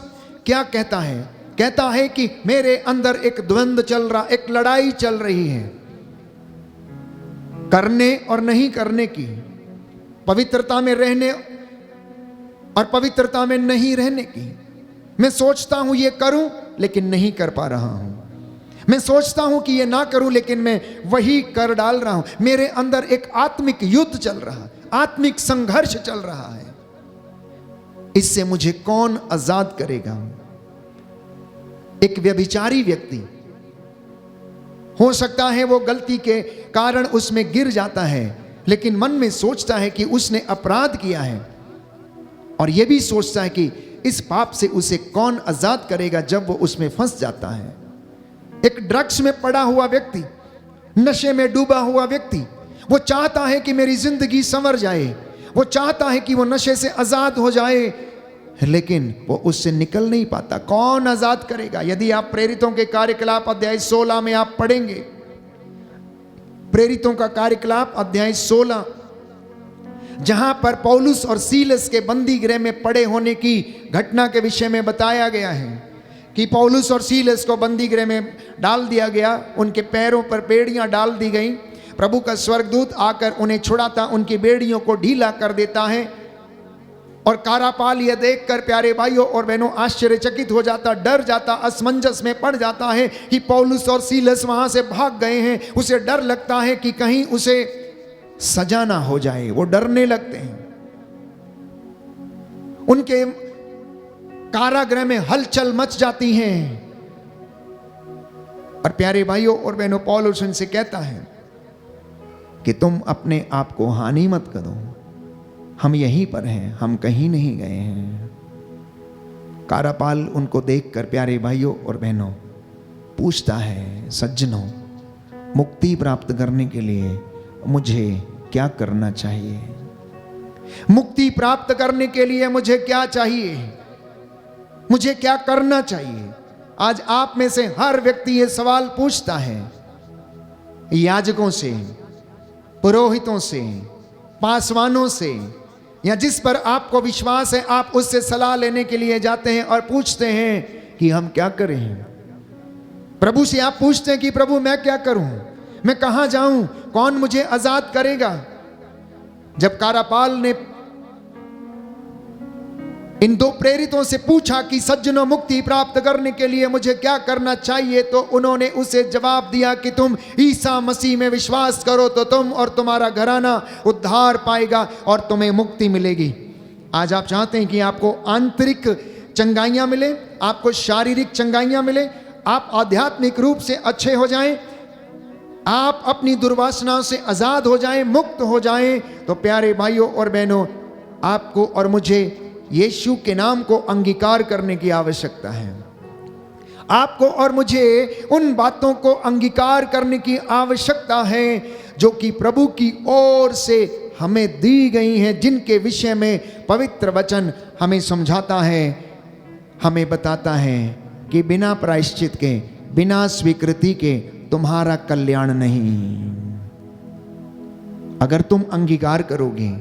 क्या कहता है। कहता है कि मेरे अंदर एक द्वंद्व चल रहा, एक लड़ाई चल रही है, करने और नहीं करने की, पवित्रता में रहने और पवित्रता में नहीं रहने की। मैं सोचता हूं ये करूं लेकिन नहीं कर पा रहा हूं। मैं सोचता हूं कि ये ना करूं लेकिन मैं वही कर डाल रहा हूं। मेरे अंदर एक आत्मिक युद्ध चल रहा, आत्मिक संघर्ष चल रहा है। इससे मुझे कौन आजाद करेगा? एक व्यभिचारी व्यक्ति, हो सकता है वो गलती के कारण उसमें गिर जाता है, लेकिन मन में सोचता है कि उसने अपराध किया है, और यह भी सोचता है कि इस पाप से उसे कौन आजाद करेगा जब वो उसमें फंस जाता है। एक ड्रग्स में पड़ा हुआ व्यक्ति, नशे में डूबा हुआ व्यक्ति, वो चाहता है कि मेरी जिंदगी संवर जाए, वो चाहता है कि वो नशे से आजाद हो जाए, लेकिन वो उससे निकल नहीं पाता। कौन आजाद करेगा? यदि आप प्रेरितों के कार्यकलाप अध्याय 16 में आप पढ़ेंगे, प्रेरितों का कार्यकलाप अध्याय 16, जहां पर पौलुस और सीलस के बंदी गृह में पड़े होने की घटना के विषय में बताया गया है कि पौलुस और सीलस को बंदी गृह में डाल दिया गया, उनके पैरों पर बेड़ियां डाल दी गई। प्रभु का स्वर्गदूत आकर उन्हें छुड़ाता, उनकी बेड़ियों को ढीला कर देता है, और कारापाल यह देखकर प्यारे भाइयों और बहनों आश्चर्यचकित हो जाता, डर जाता, असमंजस में पड़ जाता है कि पौलुस और सीलस वहां से भाग गए हैं। उसे डर लगता है कि कहीं उसे सजा ना हो जाए, वो डरने लगते हैं। उनके कारागृह में हलचल मच जाती है, और प्यारे भाइयों और बहनों पौलुस उनसे कहता है कि तुम अपने आप को हानि मत करो, हम यहीं पर हैं, हम कहीं नहीं गए हैं। कारापाल उनको देखकर प्यारे भाइयों और बहनों पूछता है, सज्जनों, मुक्ति प्राप्त करने के लिए मुझे क्या करना चाहिए? मुक्ति प्राप्त करने के लिए मुझे क्या चाहिए? मुझे क्या करना चाहिए? आज आप में से हर व्यक्ति ये सवाल पूछता है, याजकों से, पुरोहितों से, पासवानों से, या जिस पर आपको विश्वास है आप उससे सलाह लेने के लिए जाते हैं और पूछते हैं कि हम क्या करें। प्रभु से आप पूछते हैं कि प्रभु मैं क्या करूं, मैं कहां जाऊं, कौन मुझे आजाद करेगा? जब कारापाल ने इन दो प्रेरितों से पूछा कि सज्जनों, मुक्ति प्राप्त करने के लिए मुझे क्या करना चाहिए, तो उन्होंने उसे जवाब दिया कि तुम ईसा मसीह में विश्वास करो तो तुम और तुम्हारा घराना उद्धार पाएगा और तुम्हें मुक्ति मिलेगी। आज आप चाहते हैं कि आपको आंतरिक चंगाइयां मिले, आपको शारीरिक चंगाइयां मिले, आप आध्यात्मिक रूप से अच्छे हो जाएं, आप अपनी दुर्वासनाओं से आजाद हो जाएं, मुक्त हो जाएं, तो प्यारे भाइयों और बहनों, आपको और मुझे यीशु के नाम को अंगीकार करने की आवश्यकता है। आपको और मुझे उन बातों को अंगीकार करने की आवश्यकता है जो कि प्रभु की ओर से हमें दी गई हैं, जिनके विषय में पवित्र वचन हमें समझाता है, हमें बताता है कि बिना प्रायश्चित के, बिना स्वीकृति के तुम्हारा कल्याण नहीं। अगर तुम अंगीकार करोगे,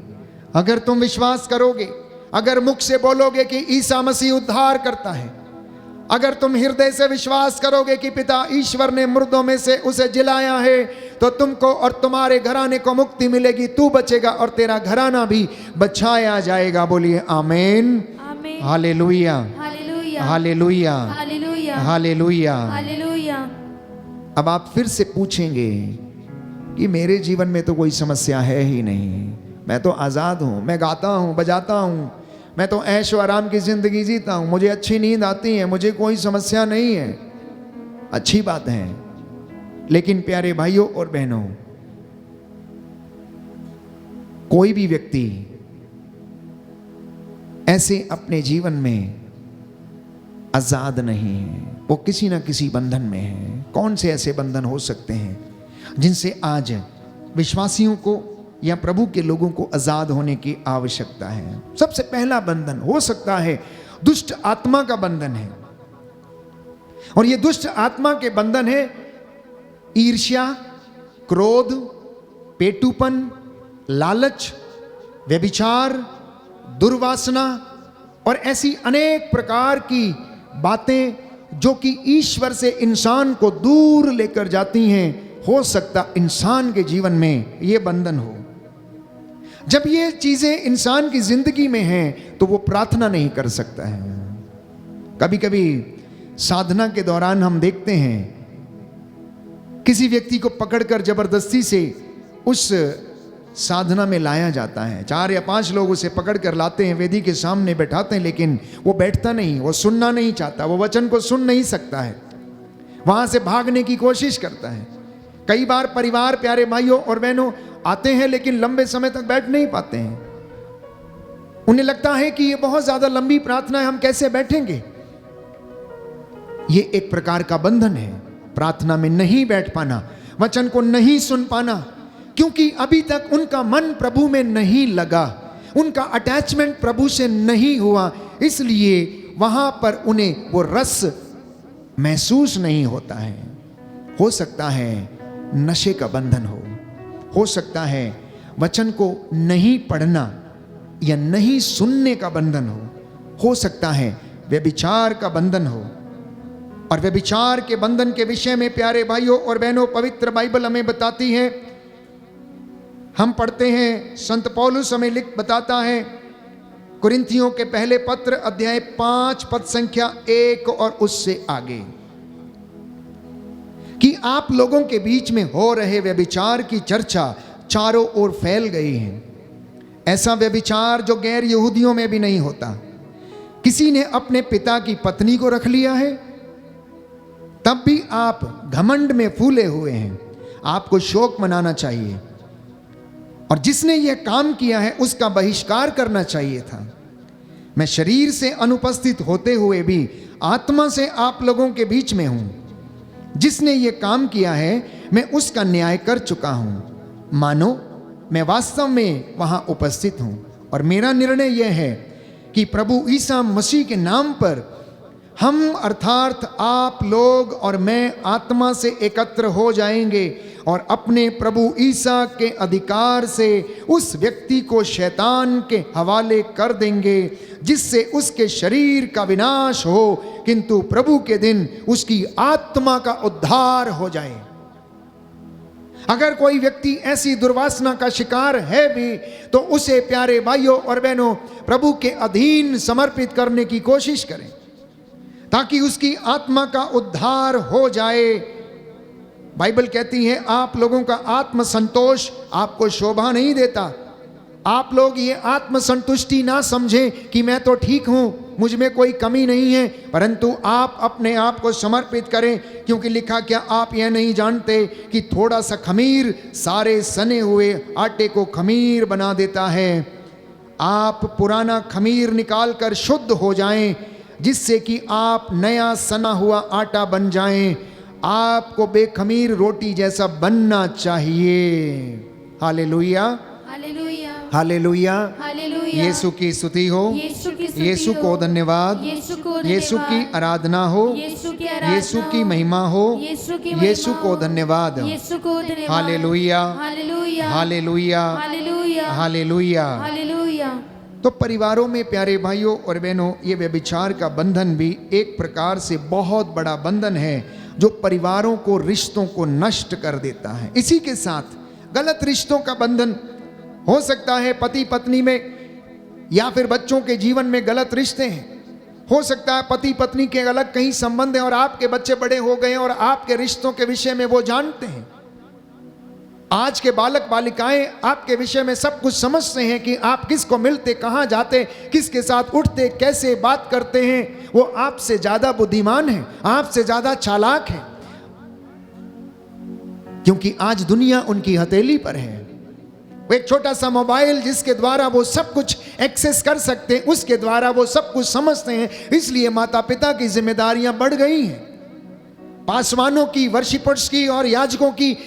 अगर तुम विश्वास करोगे, अगर मुख से बोलोगे कि ईसा मसीह उद्धार करता है, अगर तुम हृदय से विश्वास करोगे कि पिता ईश्वर ने मुर्दों में से उसे जिलाया है, तो तुमको और तुम्हारे घराने को मुक्ति मिलेगी, तू बचेगा और तेरा घराना भी बचाया जाएगा। बोलिए आमीन, हालेलुया, हालेलुया, हालेलुया, हालेलुया। अब आप फिर से पूछेंगे कि मेरे जीवन में तो कोई समस्या है ही नहीं, मैं तो आज़ाद हूँ, मैं गाता हूँ, बजाता हूँ, मैं तो ऐशो आराम की ज़िंदगी जीता हूँ, मुझे अच्छी नींद आती है, मुझे कोई समस्या नहीं है। अच्छी बात है, लेकिन प्यारे भाइयों और बहनों, कोई भी व्यक्ति ऐसे अपने जीवन में आज़ाद नहीं है, वो किसी ना किसी बंधन में है। कौन से ऐसे बंधन हो सकते हैं जिनसे आज विश्वासियों को या प्रभु के लोगों को आजाद होने की आवश्यकता है? सबसे पहला बंधन हो सकता है दुष्ट आत्मा का बंधन है, और ये दुष्ट आत्मा के बंधन है ईर्ष्या, क्रोध, पेटूपन, लालच, व्यभिचार, दुर्वासना और ऐसी अनेक प्रकार की बातें जो कि ईश्वर से इंसान को दूर लेकर जाती हैं। हो सकता इंसान के जीवन में ये बंधन हो। जब ये चीजें इंसान की जिंदगी में हैं तो वो प्रार्थना नहीं कर सकता है। कभी कभी साधना के दौरान हम देखते हैं किसी व्यक्ति को पकड़कर जबरदस्ती से उस साधना में लाया जाता है। 4 या 5 लोग उसे पकड़कर लाते हैं, वेदी के सामने बैठाते हैं, लेकिन वो बैठता नहीं, वो सुनना नहीं चाहता, वो वचन को सुन नहीं सकता है, वहां से भागने की कोशिश करता है। कई बार परिवार, प्यारे भाइयों और बहनों, आते हैं लेकिन लंबे समय तक बैठ नहीं पाते हैं। उन्हें लगता है कि ये बहुत ज्यादा लंबी प्रार्थना है, हम कैसे बैठेंगे। ये एक प्रकार का बंधन है, प्रार्थना में नहीं बैठ पाना, वचन को नहीं सुन पाना, क्योंकि अभी तक उनका मन प्रभु में नहीं लगा, उनका अटैचमेंट प्रभु से नहीं हुआ, इसलिए वहां पर उन्हें वो रस महसूस नहीं होता है। हो सकता है नशे का बंधन हो सकता है वचन को नहीं पढ़ना या नहीं सुनने का बंधन हो सकता है व्यभिचार का बंधन हो। और व्यभिचार के बंधन के विषय में प्यारे भाइयों और बहनों, पवित्र बाइबल हमें बताती है, हम पढ़ते हैं, संत पौलुस हमें लिख बताता है कुरिन्थियों के पहले पत्र अध्याय 5 पद संख्या 1 और उससे आगे, कि आप लोगों के बीच में हो रहे व्यभिचार की चर्चा चारों ओर फैल गई है। ऐसा व्यभिचार जो गैर यहूदियों में भी नहीं होता। किसी ने अपने पिता की पत्नी को रख लिया है, तब भी आप घमंड में फूले हुए हैं। आपको शोक मनाना चाहिए, और जिसने यह काम किया है उसका बहिष्कार करना चाहिए था। मैं शरीर से अनुपस्थित होते हुए भी आत्मा से आप लोगों के बीच में हूं। जिसने यह काम किया है मैं उसका न्याय कर चुका हूं, मानो मैं वास्तव में वहां उपस्थित हूं। और मेरा निर्णय यह है कि प्रभु ईसा मसीह के नाम पर हम अर्थात आप लोग और मैं आत्मा से एकत्र हो जाएंगे और अपने प्रभु ईसा के अधिकार से उस व्यक्ति को शैतान के हवाले कर देंगे, जिससे उसके शरीर का विनाश हो किंतु प्रभु के दिन उसकी आत्मा का उद्धार हो जाए। अगर कोई व्यक्ति ऐसी दुर्वासना का शिकार है भी तो उसे प्यारे भाइयों और बहनों प्रभु के अधीन समर्पित करने की कोशिश करें, ताकि उसकी आत्मा का उद्धार हो जाए। बाइबल कहती है आप लोगों का आत्म संतोष आपको शोभा नहीं देता। आप लोग ये आत्म संतुष्टि ना समझें कि मैं तो ठीक हूं, मुझ में कोई कमी नहीं है, परंतु आप अपने आप को समर्पित करें, क्योंकि लिखा क्या आप यह नहीं जानते कि थोड़ा सा खमीर सारे सने हुए आटे को खमीर बना देता है। आप पुराना खमीर निकालकर शुद्ध हो जाएं, जिससे कि आप नया सना हुआ आटा बन जाएं। आपको बेखमीर रोटी जैसा बनना चाहिए। Hallelujah, hallelujah, hallelujah, hallelujah. Yeshu की स्तुति हो, यीशु की स्तुति यीशु हो, को धन्यवाद, यीशु को यीशु की धन्यवाद, आराधना हो, यीशु की आराधना यीशु की हो, महिमा हो, यीशु की महिमा यीशु को हो, धन्यवाद। यीशु को धन्यवाद। Hallelujah, hallelujah, hallelujah, hallelujah, hallelujah. Hallelujah. तो परिवारों में प्यारे भाइयों और बहनों, ये व्यभिचार का बंधन भी एक प्रकार से बहुत बड़ा बंधन है जो परिवारों को, रिश्तों को नष्ट कर देता है। इसी के साथ गलत रिश्तों का बंधन हो सकता है, पति पत्नी में या फिर बच्चों के जीवन में गलत रिश्ते हैं। हो सकता है पति पत्नी के अलग कहीं संबंध है और आपके बच्चे बड़े हो गए और आपके रिश्तों के विषय में वो जानते हैं। आज के बालक बालिकाएं आपके विषय में सब कुछ समझते हैं कि आप किसको मिलते, कहां जाते, किसके साथ उठते, कैसे बात करते हैं। वो आपसे ज्यादा बुद्धिमान है, आपसे ज्यादा चालाक है, क्योंकि आज दुनिया उनकी हथेली पर है। वो एक छोटा सा मोबाइल जिसके द्वारा वो सब कुछ एक्सेस कर सकते हैं, उसके द्वारा वो सब कुछ समझते हैं। इसलिए माता पिता की जिम्मेदारियां बढ़ गई हैं, पासवानों की, वर्शिपर्स की और याजकों की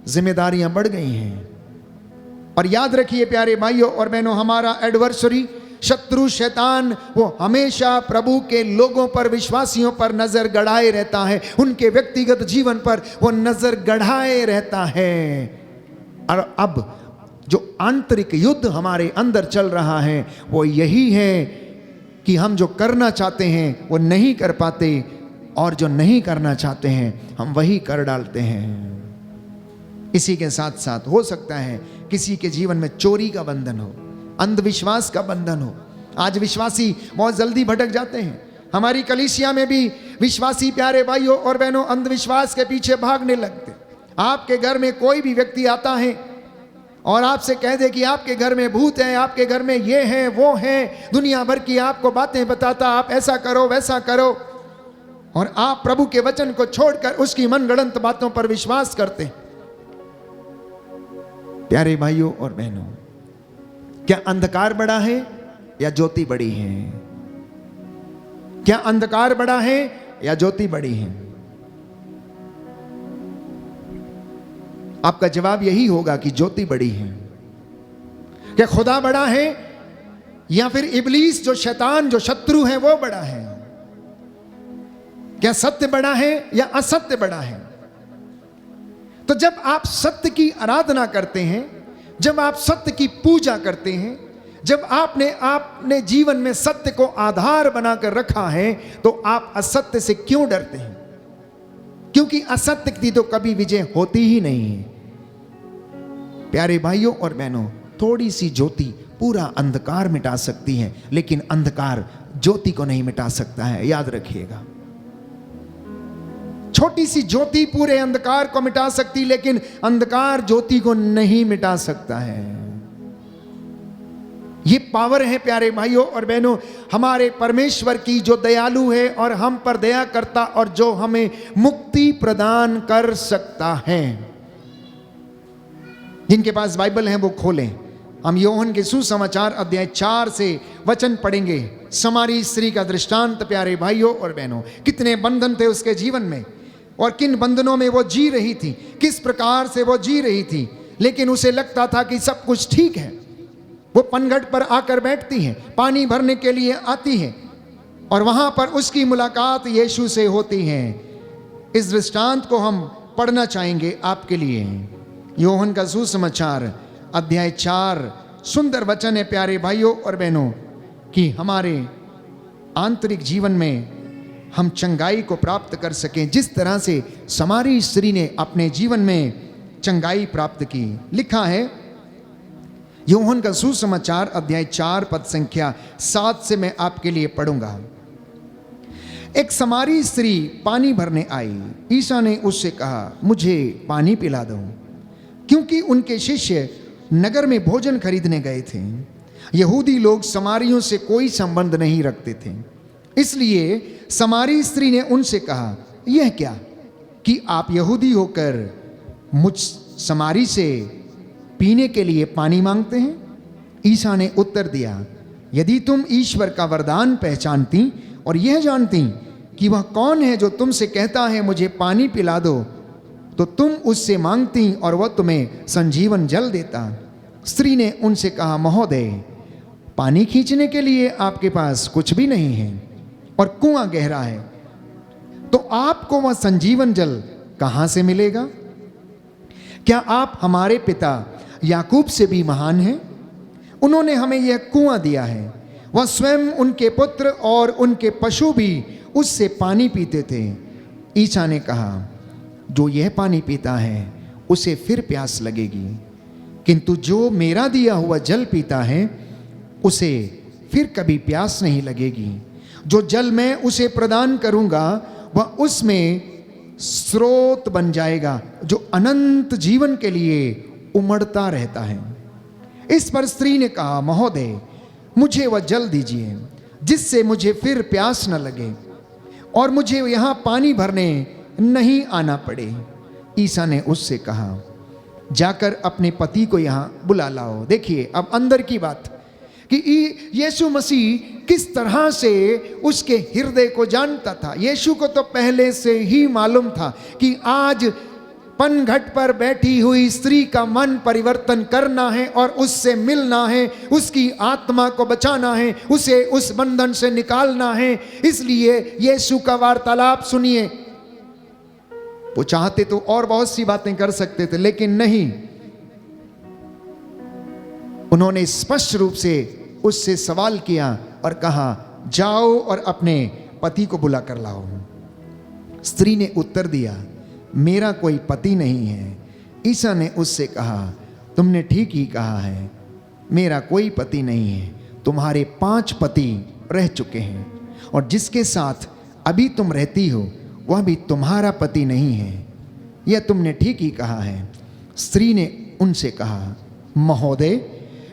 जिम्मेदारियां बढ़ गई हैं। और याद रखिए प्यारे भाइयों और बहनों, हमारा एडवर्सरी शत्रु शैतान वो हमेशा प्रभु के लोगों पर, विश्वासियों पर नजर गड़ाए रहता है, उनके व्यक्तिगत जीवन पर वो नजर गड़ाए रहता है। और अब जो आंतरिक युद्ध हमारे अंदर चल रहा है वो यही है कि हम जो करना चाहते हैं वो नहीं कर पाते, और जो नहीं करना चाहते हैं हम वही कर डालते हैं। इसी के साथ साथ हो सकता है किसी के जीवन में चोरी का बंधन हो, अंधविश्वास का बंधन हो। आज विश्वासी बहुत जल्दी भटक जाते हैं। हमारी कलीसिया में भी विश्वासी प्यारे भाइयों और बहनों अंधविश्वास के पीछे भागने लगते। आपके घर में कोई भी व्यक्ति आता है और आपसे कह दे कि आपके घर में भूत है, आपके घर में ये है वो है, दुनिया भर की आपको बातें बताता, आप ऐसा करो वैसा करो, और आप प्रभु के वचन को छोड़कर उसकी मनगढ़ंत बातों पर विश्वास करते हैं। प्यारे भाइयों और बहनों, क्या अंधकार बड़ा है या ज्योति बड़ी है? क्या अंधकार बड़ा है या ज्योति बड़ी है? आपका जवाब यही होगा कि ज्योति बड़ी है। क्या खुदा बड़ा है या फिर इब्लीस जो शैतान जो शत्रु है वो बड़ा है? क्या सत्य बड़ा है या असत्य बड़ा है? तो जब आप सत्य की आराधना करते हैं, जब आप सत्य की पूजा करते हैं, जब आपने जीवन में सत्य को आधार बनाकर रखा है, तो आप असत्य से क्यों डरते हैं? क्योंकि असत्य की तो कभी विजय होती ही नहीं है। प्यारे भाइयों और बहनों, थोड़ी सी ज्योति पूरा अंधकार मिटा सकती है, लेकिन अंधकार ज्योति को नहीं मिटा सकता है, याद रखिएगा। छोटी सी ज्योति पूरे अंधकार को मिटा सकती, लेकिन अंधकार ज्योति को नहीं मिटा सकता है। ये पावर है प्यारे भाइयों और बहनों हमारे परमेश्वर की, जो दयालु है और हम पर दया करता और जो हमें मुक्ति प्रदान कर सकता है। जिनके पास बाइबल है वो खोलें। हम यूहन्ना के सुसमाचार अध्याय 4 से वचन पढ़ेंगे। समारी स्त्री का दृष्टांत प्यारे भाइयों और बहनों, कितने बंधन थे उसके जीवन में और किन बंधनों में वो जी रही थी, किस प्रकार से वो जी रही थी, लेकिन उसे लगता था कि सब कुछ ठीक है। वो पनघट पर आकर बैठती है, पानी भरने के लिए आती है और वहां पर उसकी मुलाकात यीशु से होती है। इस दृष्टांत को हम पढ़ना चाहेंगे आपके लिए। यूहन्ना का सुसमाचार अध्याय 4, सुंदर वचन है प्यारे भाइयों और बहनों, कि हमारे आंतरिक जीवन में हम चंगाई को प्राप्त कर सकें, जिस तरह से समारी स्त्री ने अपने जीवन में चंगाई प्राप्त की। लिखा है यूहन्ना का सुसमाचार अध्याय 4 पद संख्या 7 से मैं आपके लिए पढ़ूंगा। एक समारी स्त्री पानी भरने आई। ईसा ने उससे कहा, मुझे पानी पिला दो, क्योंकि उनके शिष्य नगर में भोजन खरीदने गए थे। यहूदी लोग समारियों से कोई संबंध नहीं रखते थे, इसलिए समारी स्त्री ने उनसे कहा, यह क्या कि आप यहूदी होकर मुझ समारी से पीने के लिए पानी मांगते हैं? ईसा ने उत्तर दिया, यदि तुम ईश्वर का वरदान पहचानती और यह जानती कि वह कौन है जो तुमसे कहता है मुझे पानी पिला दो, तो तुम उससे मांगती और वह तुम्हें संजीवन जल देता। स्त्री ने उनसे कहा, महोदय, पानी खींचने के लिए आपके पास कुछ भी नहीं है और कुआं गहरा है, तो आपको वह संजीवन जल कहां से मिलेगा? क्या आप हमारे पिता याकूब से भी महान हैं? उन्होंने हमें यह कुआं दिया है। वह स्वयं, उनके पुत्र और उनके पशु भी उससे पानी पीते थे। ईसा ने कहा, जो यह पानी पीता है उसे फिर प्यास लगेगी, किंतु जो मेरा दिया हुआ जल पीता है उसे फिर कभी प्यास नहीं लगेगी। जो जल मैं उसे प्रदान करूंगा वह उसमें स्रोत बन जाएगा, जो अनंत जीवन के लिए उमड़ता रहता है। इस पर स्त्री ने कहा, महोदय, मुझे वह जल दीजिए जिससे मुझे फिर प्यास न लगे और मुझे यहाँ पानी भरने नहीं आना पड़े। ईसा ने उससे कहा, जाकर अपने पति को यहाँ बुला लाओ। देखिए अब अंदर की बात कि यीशु मसीह किस तरह से उसके हृदय को जानता था। यीशु को तो पहले से ही मालूम था कि आज पनघट पर बैठी हुई स्त्री का मन परिवर्तन करना है और उससे मिलना है, उसकी आत्मा को बचाना है, उसे उस बंधन से निकालना है। इसलिए यीशु का वार्तालाप सुनिए। वो चाहते तो और बहुत सी बातें कर सकते थे, लेकिन नहीं, उन्होंने स्पष्ट रूप से उससे सवाल किया और कहा, जाओ और अपने पति को बुला कर लाओ। स्त्री ने उत्तर दिया, मेरा कोई पति नहीं है। ईसा ने उससे कहा, तुमने ठीक ही कहा है, मेरा कोई पति नहीं है। तुम्हारे 5 पति रह चुके हैं और जिसके साथ अभी तुम रहती हो वह भी तुम्हारा पति नहीं है। यह तुमने ठीक ही कहा है। स्त्री ने उनसे कहा, महोदय,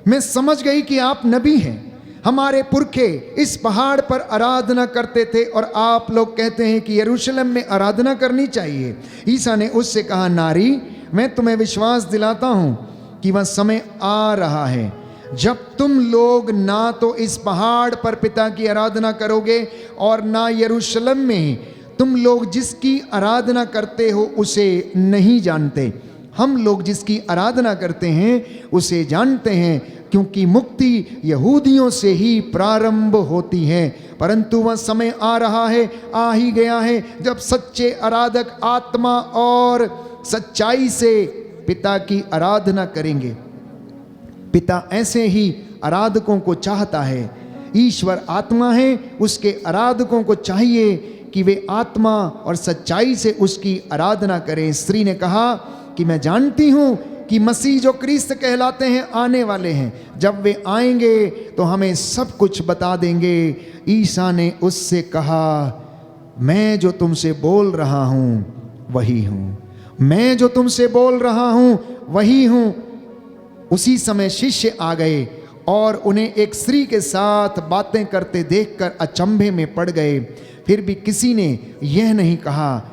मैं समझ गई कि आप नबी हैं। हमारे पुरखे इस पहाड़ पर आराधना करते थे और आप लोग कहते हैं कि यरूशलेम में आराधना करनी चाहिए। ईसा ने उससे कहा, नारी, मैं तुम्हें विश्वास दिलाता हूँ कि वह समय आ रहा है जब तुम लोग ना तो इस पहाड़ पर पिता की आराधना करोगे और ना यरूशलेम में। तुम लोग जिसकी आराधना करते हो उसे नहीं जानते, हम लोग जिसकी आराधना करते हैं उसे जानते हैं, क्योंकि मुक्ति यहूदियों से ही प्रारंभ होती है। परंतु वह समय आ रहा है, आ ही गया है, जब सच्चे आराधक आत्मा और सच्चाई से पिता की आराधना करेंगे। पिता ऐसे ही आराधकों को चाहता है। ईश्वर आत्मा है, उसके आराधकों को चाहिए कि वे आत्मा और सच्चाई से उसकी आराधना करें। स्त्री ने कहा कि मैं जानती हूं कि मसीह जो क्रिस्त कहलाते हैं आने वाले हैं, जब वे आएंगे तो हमें सब कुछ बता देंगे। ईसा ने उससे कहा, मैं जो तुमसे बोल रहा हूं वही हूं, मैं जो तुमसे बोल रहा हूं वही हूं। उसी समय शिष्य आ गए और उन्हें एक स्त्री के साथ बातें करते देखकर अचंभे में पड़ गए। फिर भी किसी ने यह नहीं कहा,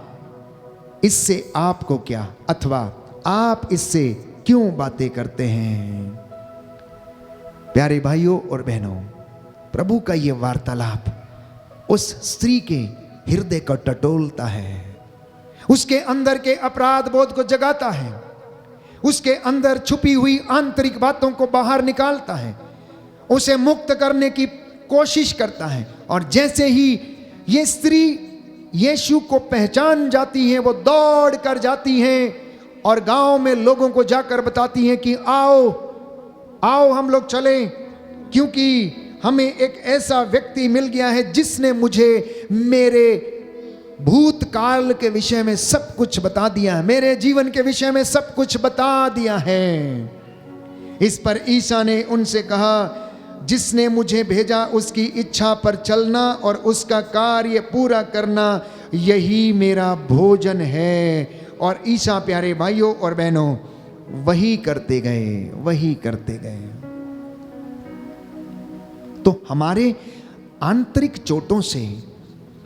इससे आपको क्या, अथवा आप इससे क्यों बातें करते हैं। प्यारे भाइयों और बहनों, प्रभु का यह वार्तालाप उस स्त्री के हृदय को टटोलता है, उसके अंदर के अपराध बोध को जगाता है, उसके अंदर छुपी हुई आंतरिक बातों को बाहर निकालता है, उसे मुक्त करने की कोशिश करता है। और जैसे ही ये स्त्री यीशु को पहचान जाती है, वो दौड़ कर जाती है और गांव में लोगों को जाकर बताती हैं कि आओ आओ हम लोग चलें, क्योंकि हमें एक ऐसा व्यक्ति मिल गया है जिसने मुझे मेरे भूतकाल के विषय में सब कुछ बता दिया है, मेरे जीवन के विषय में सब कुछ बता दिया है। इस पर ईसा ने उनसे कहा, जिसने मुझे भेजा उसकी इच्छा पर चलना और उसका कार्य पूरा करना, यही मेरा भोजन है। और ईसा प्यारे भाइयों और बहनों वही करते गए, वही करते गए। तो हमारे आंतरिक चोटों से,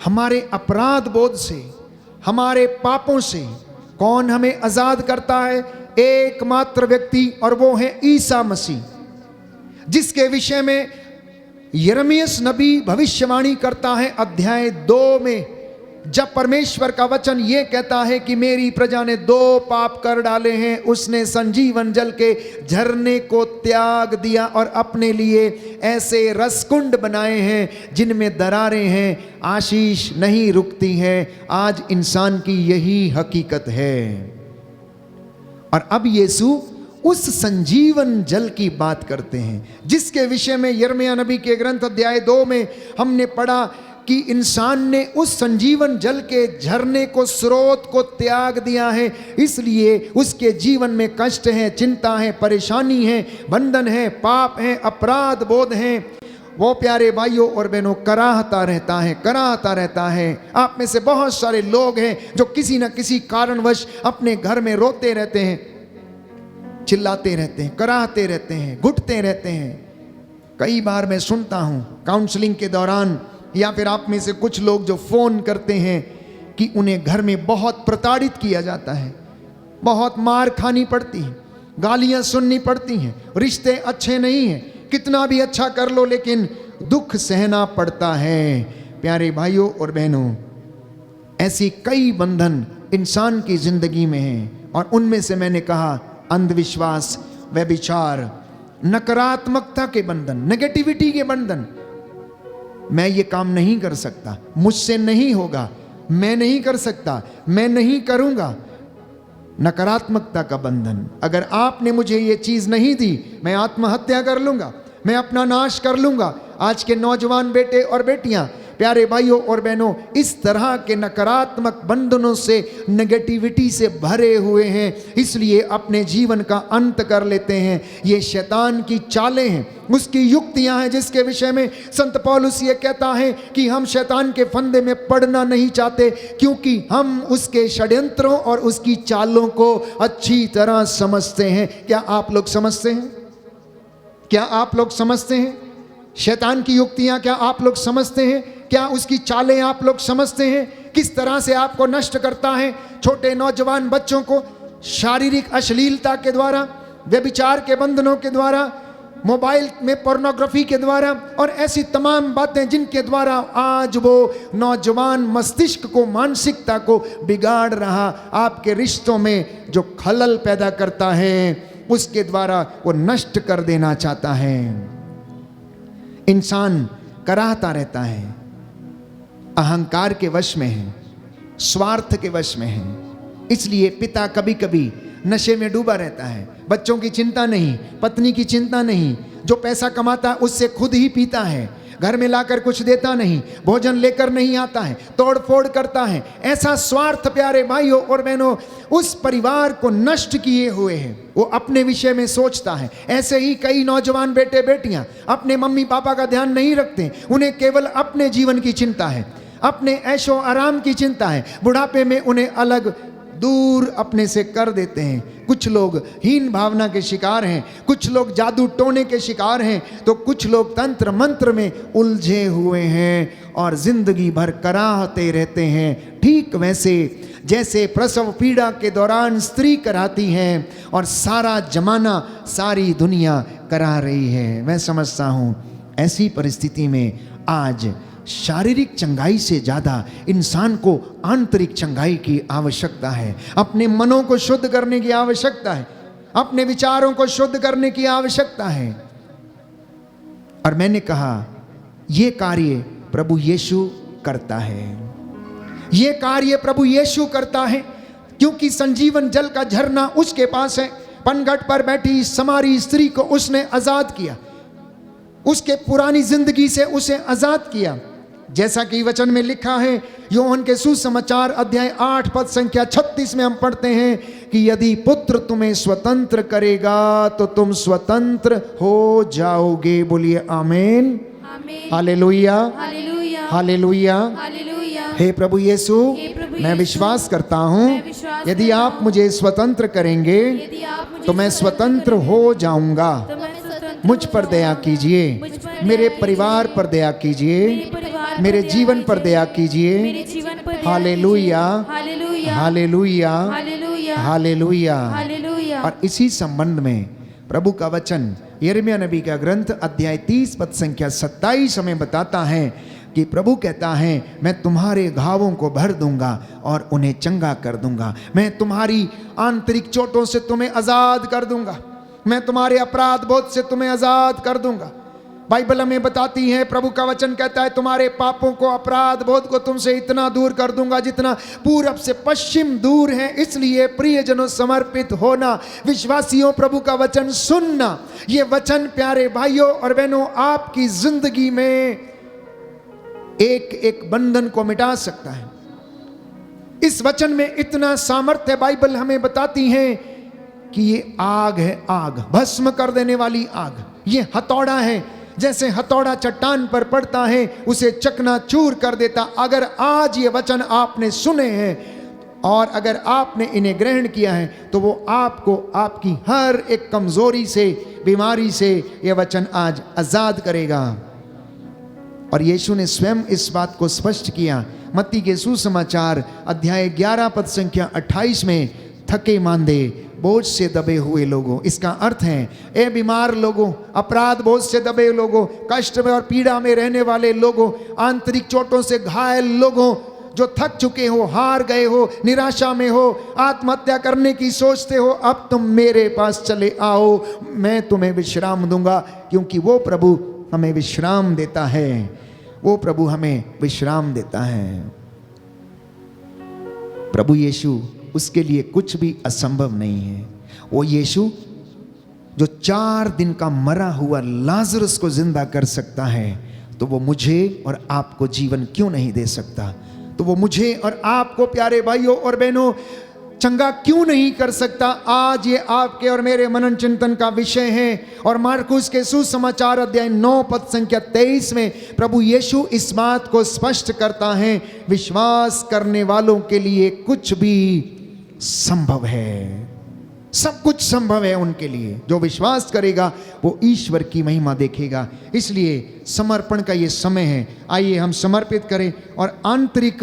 हमारे अपराध बोध से, हमारे पापों से कौन हमें आजाद करता है? एकमात्र व्यक्ति, और वो है ईसा मसीह, जिसके विषय में यिर्मयाह नबी भविष्यवाणी करता है अध्याय 2 में, जब परमेश्वर का वचन ये कहता है कि मेरी प्रजा ने 2 पाप कर डाले हैं, उसने संजीवन जल के झरने को त्याग दिया और अपने लिए ऐसे रसकुंड बनाए हैं जिनमें दरारें हैं, आशीष नहीं रुकती है। आज इंसान की यही हकीकत है। और अब यीशु उस संजीवन जल की बात करते हैं, जिसके विषय में यिर्मयाह नबी के ग्रंथ अध्याय 2 में हमने पढ़ा कि इंसान ने उस संजीवन जल के झरने को, स्रोत को त्याग दिया है, इसलिए उसके जीवन में कष्ट है, चिंता है, परेशानी है, बंधन है, पाप है, अपराध बोध है। वो प्यारे भाइयों और बहनों कराहता रहता है, कराहता रहता है। आप में से बहुत सारे लोग हैं जो किसी न किसी कारणवश अपने घर में रोते रहते हैं, चिल्लाते रहते हैं, कराहते रहते हैं, घुटते रहते हैं। कई बार मैं सुनता हूं काउंसलिंग के दौरान, या फिर आप में से कुछ लोग जो फोन करते हैं कि उन्हें घर में बहुत प्रताड़ित किया जाता है, बहुत मार खानी पड़ती है, गालियां सुननी पड़ती हैं, रिश्ते अच्छे नहीं हैं, कितना भी अच्छा कर लो लेकिन दुख सहना पड़ता है। प्यारे भाइयों और बहनों, ऐसी कई बंधन इंसान की जिंदगी में हैं, और उनमें से मैंने कहा अंधविश्वास, व्यभिचार, नकारात्मकता के बंधन, नेगेटिविटी के बंधन। मैं ये काम नहीं कर सकता, मुझसे नहीं होगा, मैं नहीं कर सकता, मैं नहीं करूंगा। नकारात्मकता का बंधन, अगर आपने मुझे ये चीज नहीं दी, मैं आत्महत्या कर लूंगा, मैं अपना नाश कर लूंगा। आज के नौजवान बेटे और बेटियां, प्यारे भाइयों और बहनों, इस तरह के नकारात्मक बंधनों से, नेगेटिविटी से भरे हुए हैं, इसलिए अपने जीवन का अंत कर लेते हैं। ये शैतान की चालें हैं, उसकी युक्तियां हैं, जिसके विषय में संत पौलुस ये कहता है कि हम शैतान के फंदे में पड़ना नहीं चाहते, क्योंकि हम उसके षड्यंत्रों और उसकी चालों को अच्छी तरह समझते हैं। क्या आप लोग समझते हैं? क्या आप लोग समझते हैं शैतान की युक्तियां? क्या आप लोग समझते हैं? क्या उसकी चालें आप लोग समझते हैं? किस तरह से आपको नष्ट करता है? छोटे नौजवान बच्चों को शारीरिक अश्लीलता के द्वारा, व्यभिचार के बंधनों के द्वारा, मोबाइल में पोर्नोग्राफी के द्वारा और ऐसी तमाम बातें जिनके द्वारा आज वो नौजवान मस्तिष्क को, मानसिकता को बिगाड़ रहा, आपके रिश्तों में जो खलल पैदा करता है उसके द्वारा वो नष्ट कर देना चाहता है। इंसान कराहता रहता है, अहंकार के वश में है, स्वार्थ के वश में है। इसलिए पिता कभी कभी नशे में डूबा रहता है, बच्चों की चिंता नहीं, पत्नी की चिंता नहीं, जो पैसा कमाता है उससे खुद ही पीता है, घर में लाकर कुछ देता नहीं, भोजन लेकर नहीं आता है, तोड़ फोड़ करता है। ऐसा स्वार्थ प्यारे भाइयों और बहनों उस परिवार को नष्ट किए हुए है, वो अपने विषय में सोचता है। ऐसे ही कई नौजवान बेटे बेटियां अपने मम्मी पापा का ध्यान नहीं रखते, उन्हें केवल अपने जीवन की चिंता है, अपने ऐशो आराम की चिंता है। बुढ़ापे में उन्हें अलग दूर अपने से कर देते हैं। कुछ लोग हीन भावना के शिकार हैं, कुछ लोग जादू टोने के शिकार हैं, तो कुछ लोग तंत्र मंत्र में उलझे हुए हैं और जिंदगी भर कराहते रहते हैं। ठीक वैसे जैसे प्रसव पीड़ा के दौरान स्त्री कराती है और सारा जमाना, सारी दुनिया करा रही है। मैं समझता हूँ ऐसी परिस्थिति में आज शारीरिक चंगाई से ज़्यादा इंसान को आंतरिक चंगाई की आवश्यकता है। अपने मनों को शुद्ध करने की आवश्यकता है, अपने विचारों को शुद्ध करने की आवश्यकता है। और मैंने कहा यह कार्य प्रभु यीशु करता है, यह कार्य प्रभु यीशु करता है, क्योंकि संजीवन जल का झरना उसके पास है। पनघट पर बैठी समारी स्त्री को उसने आजाद किया, उसके पुरानी जिंदगी से उसे आजाद किया। जैसा कि वचन में लिखा है, यूहन्ना के सुसमाचार अध्याय 8 पद संख्या 36 में हम पढ़ते हैं कि यदि पुत्र तुम्हें स्वतंत्र करेगा तो तुम स्वतंत्र हो जाओगे। बोलिए आमीन, आमीन, हालेलुया, हालेलुया, हालेलुया। हालेलुया। हे प्रभु यीशु, हे प्रभु मैं यीशु, विश्वास करता हूँ मैं विश्वास यदि करता आप मुझे स्वतंत्र करेंगे यदि आप मुझे तो मैं स्वतंत्र हो जाऊंगा। तो मैं स्वतंत्र मुझ हो पर दया जाऊंगा। कीजिए, मुझ पर मेरे दया परिवार पर दया कीजिए, मेरे परिवार पर मेरे दया जीवन पर कीजिए, दया कीजिए। मेरे जीवन पर दया हालेलुया, कीजिए। Hallelujah, hallelujah, hallelujah, hallelujah. Hallelujah. और इसी संबंध में प्रभु का वचन यिर्मयाह नबी का ग्रंथ अध्याय 30 पद संख्या 27 हमें बताता है कि प्रभु कहता है मैं तुम्हारे घावों को भर दूंगा और उन्हें चंगा कर दूंगा। मैं तुम्हारी आंतरिक चोटों से तुम्हें आजाद कर दूंगा, मैं तुम्हारे अपराध बोध से तुम्हें आजाद कर दूंगा। बाइबल हमें बताती है, प्रभु का वचन कहता है तुम्हारे पापों को, अपराध बोध को तुमसे इतना दूर कर दूंगा जितना पूरब से पश्चिम दूर है। इसलिए प्रियजनों समर्पित होना, विश्वासियों प्रभु का वचन सुनना, ये वचन प्यारे भाइयों और बहनों आपकी जिंदगी में एक एक बंधन को मिटा सकता है। इस वचन में इतना सामर्थ्य बाइबल हमें बताती है कि ये आग है, आग भस्म कर देने वाली आग। ये हथौड़ा है, जैसे हथौड़ा चट्टान पर पड़ता है उसे चकनाचूर कर देता। अगर आज ये वचन आपने सुने हैं और अगर आपने इन्हें ग्रहण किया है तो वो आपको आपकी हर एक कमजोरी से, बीमारी से ये वचन आज आजाद करेगा। और यीशु ने स्वयं इस बात को स्पष्ट किया। मत्ती के सुसमाचार अध्याय 11 पद संख्या 28 में, थके मांदे बोझ से दबे हुए लोगों, इसका अर्थ है ए बीमार लोगों, अपराध बोझ से दबे लोगों, कष्ट में और पीड़ा में रहने वाले लोगों, आंतरिक चोटों से घायल लोगों, जो थक चुके हो, हार गए हो, निराशा में हो, आत्महत्या करने की सोचते हो, अब तुम मेरे पास चले आओ, मैं तुम्हें विश्राम दूंगा। क्योंकि वो प्रभु हमें विश्राम देता है, वो प्रभु हमें विश्राम देता है। प्रभु यीशु, उसके लिए कुछ भी असंभव नहीं है। वो यीशु जो 4 दिन का मरा हुआ लाजरस को जिंदा कर सकता है, तो वो मुझे और आपको जीवन क्यों नहीं दे सकता? तो वो मुझे और आपको प्यारे भाइयों और बहनों चंगा क्यों नहीं कर सकता? आज ये आपके और मेरे मनन चिंतन का विषय है। और मार्कुस के सुसमाचार अध्याय 9 पद संख्या 23 में प्रभु यीशु इस बात को स्पष्ट करता है, विश्वास करने वालों के लिए कुछ भी संभव है, सब कुछ संभव है उनके लिए। जो विश्वास करेगा वो ईश्वर की महिमा देखेगा। इसलिए समर्पण का ये समय है, आइए हम समर्पित करें और आंतरिक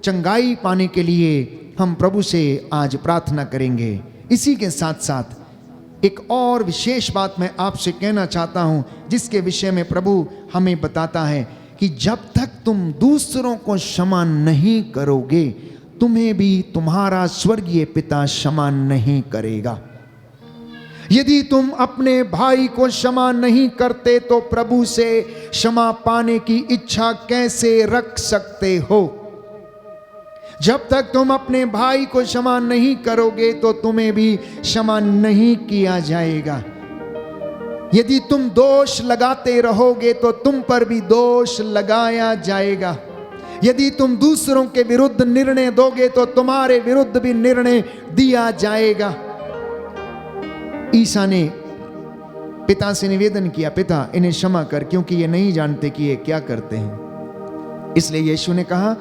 चंगाई पाने के लिए हम प्रभु से आज प्रार्थना करेंगे। इसी के साथ साथ एक और विशेष बात मैं आपसे कहना चाहता हूं, जिसके विषय में प्रभु हमें बताता है कि जब तक तुम दूसरों को क्षमा नहीं करोगे, तुम्हें भी तुम्हारा स्वर्गीय पिता क्षमा नहीं करेगा। यदि तुम अपने भाई को क्षमा नहीं करते तो प्रभु से क्षमा पाने की इच्छा कैसे रख सकते हो? जब तक तुम अपने भाई को क्षमा नहीं करोगे तो तुम्हें भी क्षमा नहीं किया जाएगा। यदि तुम दोष लगाते रहोगे तो तुम पर भी दोष लगाया जाएगा। यदि तुम दूसरों के विरुद्ध निर्णय दोगे तो तुम्हारे विरुद्ध भी निर्णय दिया जाएगा। ईसा ने पिता से निवेदन किया, पिता इन्हें क्षमा कर, क्योंकि ये नहीं जानते कि ये क्या करते हैं। इसलिए यीशु ने कहा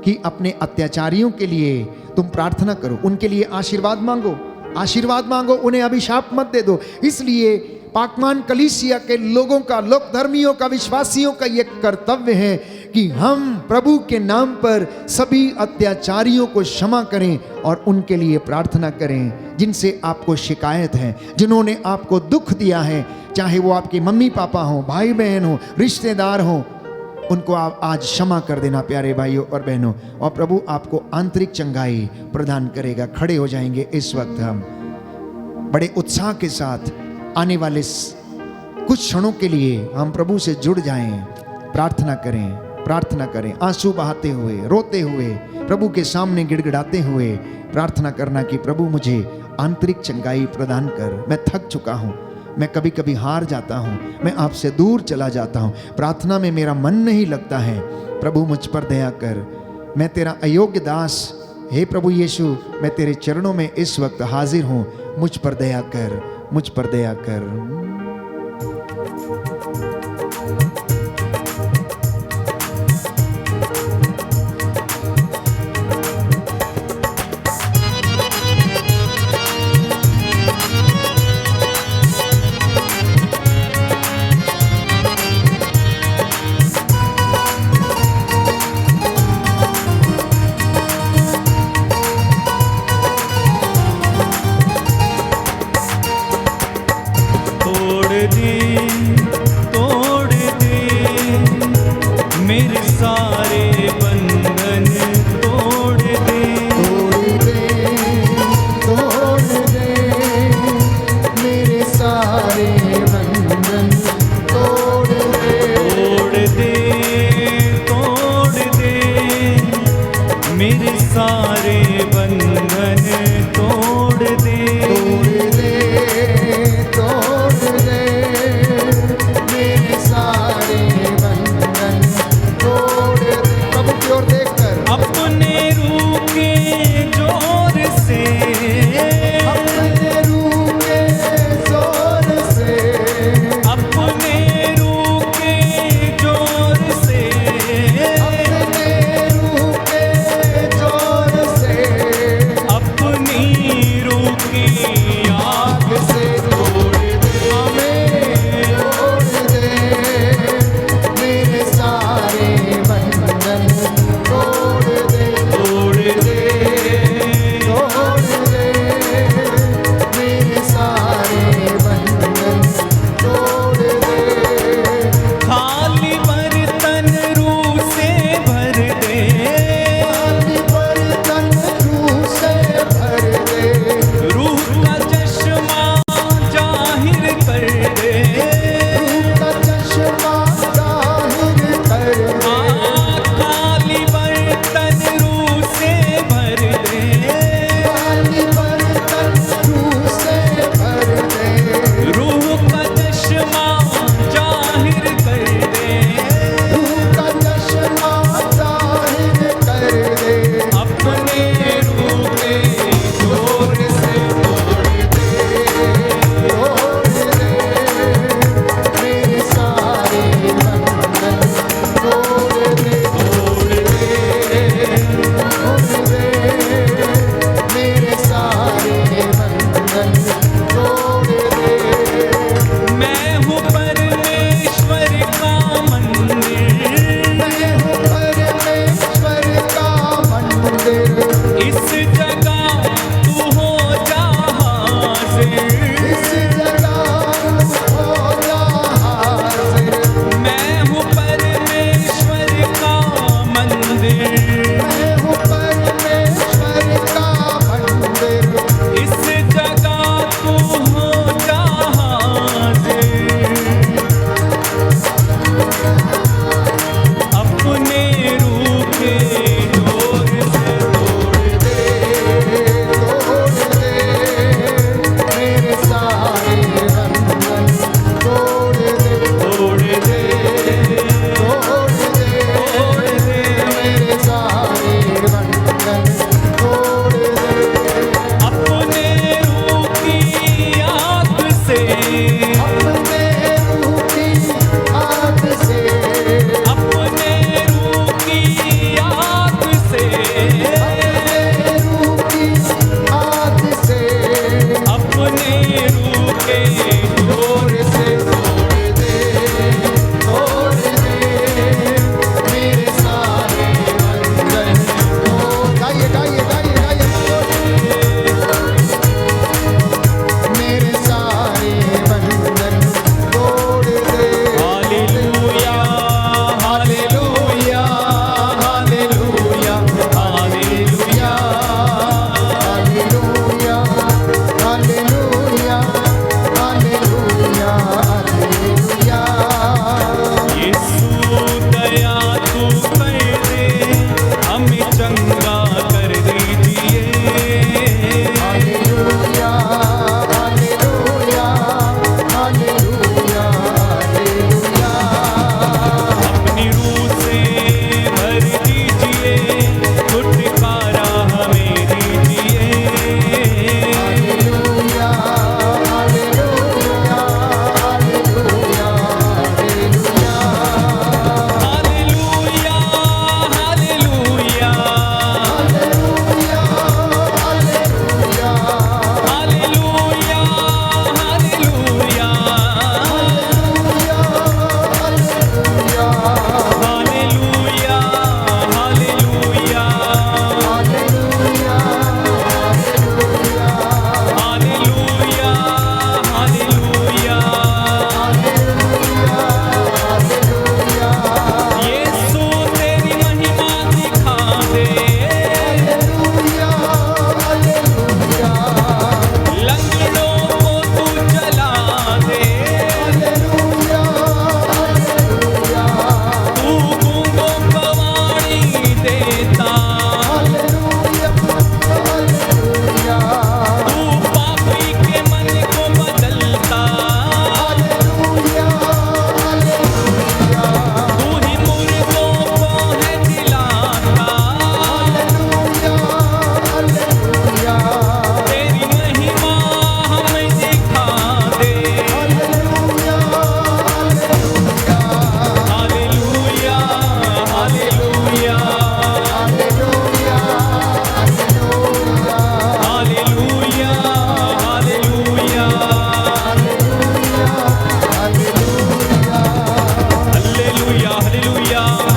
कि अपने अत्याचारियों के लिए तुम प्रार्थना करो, उनके लिए आशीर्वाद मांगो, आशीर्वाद मांगो, उन्हें अभिशाप मत दे दो। इसलिए पाकमान कलीसिया के लोगों का, लोक धर्मियों का, विश्वासियों का यह कर्तव्य है कि हम प्रभु के नाम पर सभी अत्याचारियों को क्षमा करें और उनके लिए प्रार्थना करें जिनसे आपको शिकायत है, जिन्होंने आपको दुख दिया है, चाहे वो आपके मम्मी पापा हो, भाई बहन हो, रिश्तेदार हो, उनको आप आज क्षमा कर देना प्यारे भाइयों और बहनों, और प्रभु आपको आंतरिक चंगाई प्रदान करेगा। खड़े हो जाएंगे इस वक्त हम बड़े उत्साह के साथ, आने वाले कुछ क्षणों के लिए हम प्रभु से जुड़ जाएं, प्रार्थना करें, प्रार्थना करें, आंसू बहाते हुए, रोते हुए, प्रभु के सामने गिड़गिड़ाते हुए प्रार्थना करना कि प्रभु मुझे आंतरिक चंगाई प्रदान कर। मैं थक चुका हूँ, मैं कभी कभी हार जाता हूँ, मैं आपसे दूर चला जाता हूँ, प्रार्थना में मेरा मन नहीं लगता है, प्रभु मुझ पर दया कर, मैं तेरा अयोग्य दास, हे प्रभु यीशु, मैं तेरे चरणों में इस वक्त हाजिर हूँ, मुझ पर दया कर, मुझ पर दया कर। तो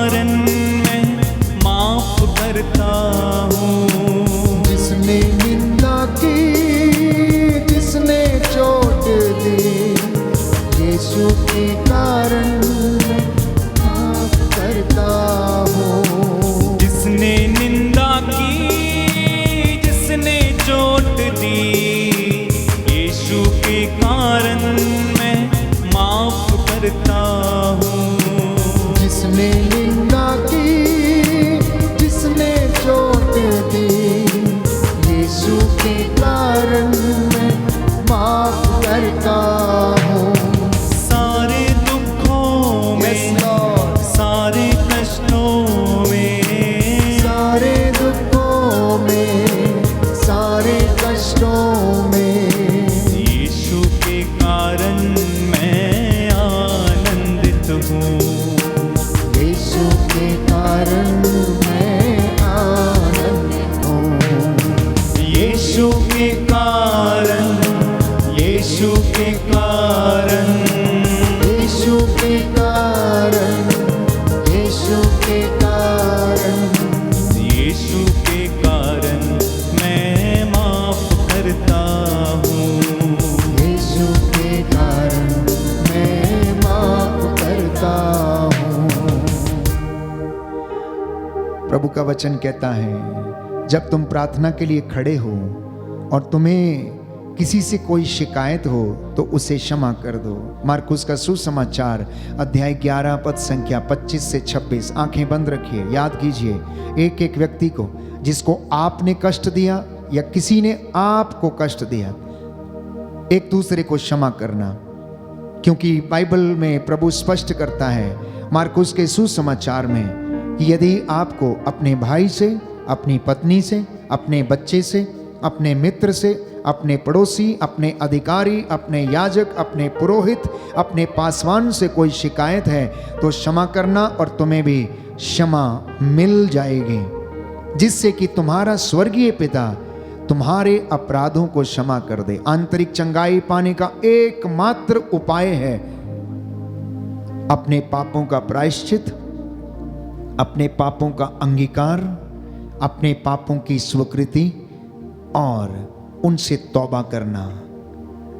कारण मैं माफ करता हूँ। जिसने निंदा की, जिसने चोट दी, यीशु के कारण माफ करता हूँ। जिसने निंदा की, जिसने चोट दी, यीशु के कारण मैं माफ करता हूँ। जिसने निंदा की, जिसने चोट दी, यीशु के कारण मैं माफ करता हूँ। सारे दुखों में, Yes, Lord. सारे कष्टों में, सारे दुखों में, सारे कष्टों में, यीशु के कारण मैं आनंदित हूँ। यीशु के कारण मैं आनंदित हूँ। यीशु के कारण, यीशु के कारण, यीशु के कारण, यीशु के कारण, यीशु के कारण मैं माफ करता हूँ। यीशु के कारण मैं माफ करता हूँ। प्रभु का वचन कहता है, जब तुम प्रार्थना के लिए खड़े हो और तुम्हें किसी से कोई शिकायत हो तो उसे क्षमा कर दो। मार्कुस का सुसमाचार अध्याय 11 पद संख्या 25 से 26। आंखें बंद रखिए, याद कीजिए, एक एक व्यक्ति को जिसको आपने कष्ट दिया या किसी ने आपको कष्ट दिया, एक दूसरे को क्षमा करना। क्योंकि बाइबल में प्रभु स्पष्ट करता है मार्कुस के सुसमाचार में कि यदि आपको अपने भाई से, अपनी पत्नी से, अपने बच्चे से, अपने मित्र से, अपने पड़ोसी, अपने अधिकारी, अपने याजक, अपने पुरोहित, अपने पासवान से कोई शिकायत है तो क्षमा करना और तुम्हें भी क्षमा मिल जाएगी, जिससे कि तुम्हारा स्वर्गीय पिता तुम्हारे अपराधों को क्षमा कर दे। आंतरिक चंगाई पाने का एकमात्र उपाय है अपने पापों का प्रायश्चित, अपने पापों का अंगीकार, अपने पापों की स्वीकृति और उनसे तौबा करना।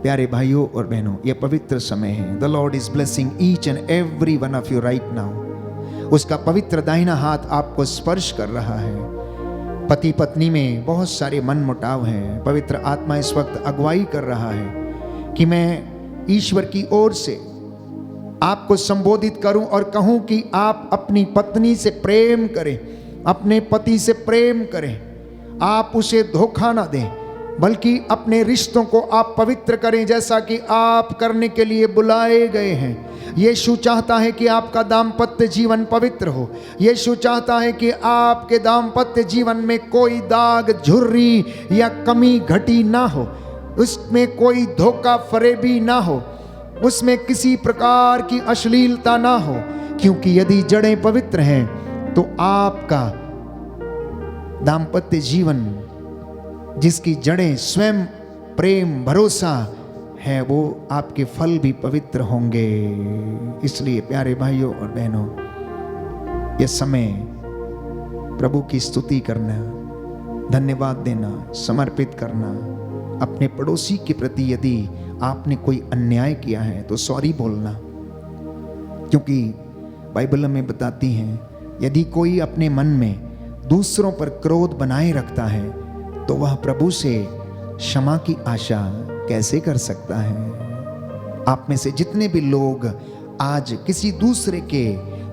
प्यारे भाइयों और बहनों, यह पवित्र समय है। The Lord is blessing each and every one of you right now. उसका पवित्र दाहिना हाथ आपको स्पर्श कर रहा है। पति पत्नी में बहुत सारे मनमुटाव हैं। पवित्र आत्मा इस वक्त अगुवाई कर रहा है कि मैं ईश्वर की ओर से आपको संबोधित करूं और कहूं कि आप अपनी पत्नी से प्रेम करें, अपने पति से प्रेम करें, आप उसे धोखा ना दें, बल्कि अपने रिश्तों को आप पवित्र करें जैसा कि आप करने के लिए बुलाए गए हैं। यीशु चाहता है कि आपका दाम्पत्य जीवन पवित्र हो। यीशु चाहता है कि आपके दाम्पत्य जीवन में कोई दाग, झुर्री या कमी घटी ना हो, उसमें कोई धोखा फरेबी ना हो, उसमें किसी प्रकार की अश्लीलता ना हो। क्योंकि यदि जड़ें पवित्र हैं तो आपका दाम्पत्य जीवन, जिसकी जड़ें स्वयं प्रेम, भरोसा है, वो आपके फल भी पवित्र होंगे। इसलिए प्यारे भाइयों और बहनों, यह समय प्रभु की स्तुति करना, धन्यवाद देना, समर्पित करना। अपने पड़ोसी के प्रति यदि आपने कोई अन्याय किया है तो सॉरी बोलना, क्योंकि बाइबल हमें बताती है यदि कोई अपने मन में दूसरों पर क्रोध बनाए रखता है तो वह प्रभु से क्षमा की आशा कैसे कर सकता है। आप में से जितने भी लोग आज किसी दूसरे के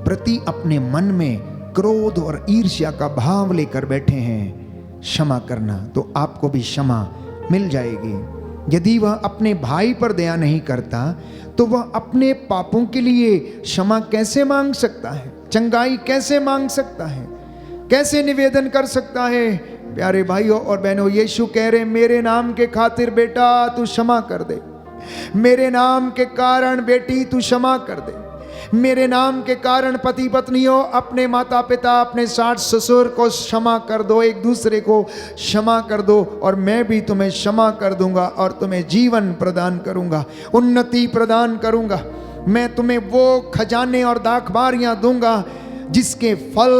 प्रति अपने मन में क्रोध और ईर्ष्या का भाव लेकर बैठे हैं, क्षमा करना तो आपको भी क्षमा मिल जाएगी। यदि वह अपने भाई पर दया नहीं करता तो वह अपने पापों के लिए क्षमा कैसे मांग सकता है, चंगाई कैसे मांग सकता है, कैसे निवेदन कर सकता है। प्यारे भाइयों और बहनों, यीशु कह रहे मेरे नाम के खातिर बेटा तू क्षमा कर दे, मेरे नाम के कारण बेटी तू क्षमा कर दे, मेरे नाम के कारण पति पत्नियों अपने माता पिता, अपने सास ससुर को क्षमा कर दो, एक दूसरे को क्षमा कर दो और मैं भी तुम्हें क्षमा कर दूंगा और तुम्हें जीवन प्रदान करूंगा, उन्नति प्रदान करूंगा। मैं तुम्हें वो खजाने और दाखबारियां दूंगा जिसके फल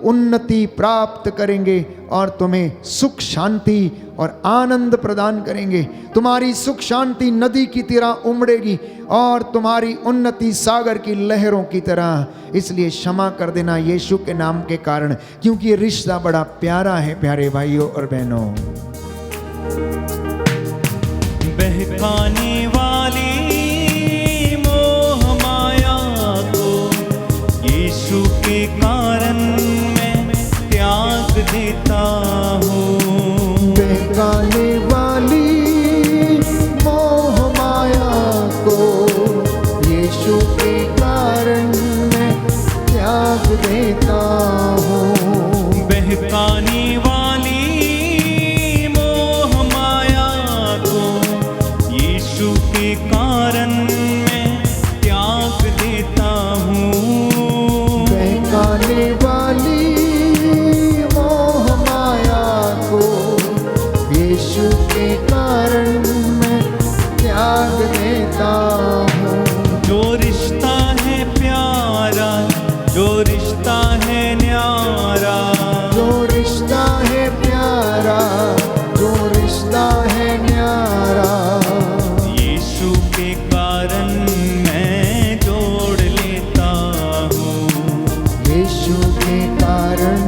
उन्नति प्राप्त करेंगे और तुम्हें सुख शांति और आनंद प्रदान करेंगे। तुम्हारी सुख शांति नदी की तरह उमड़ेगी और तुम्हारी उन्नति सागर की लहरों की तरह। इसलिए क्षमा कर देना यीशु के नाम के कारण, क्योंकि ये रिश्ता बड़ा प्यारा है प्यारे भाइयों और बहनों। बहकाने वाली मोह माया को यीशु के कारण मैं त्याग देता हूँ। बहकाने वाली मोह माया को यीशु के कारण मैं त्याग देता हूँ। बहकाने वाली मोह माया को यीशु के कारण मैं त्याग देता हूँ। बहकाने वाली मोह माया को यीशु के कारण मैं त्याग देता हूँ। जो रिश्ता है प्यारा, जो रिश्ता है न्यारा, जो रिश्ता है प्यारा, जो रिश्ता है न्यारा, यीशु के कारण मैं जोड़ लेता हूँ। यीशु के कारण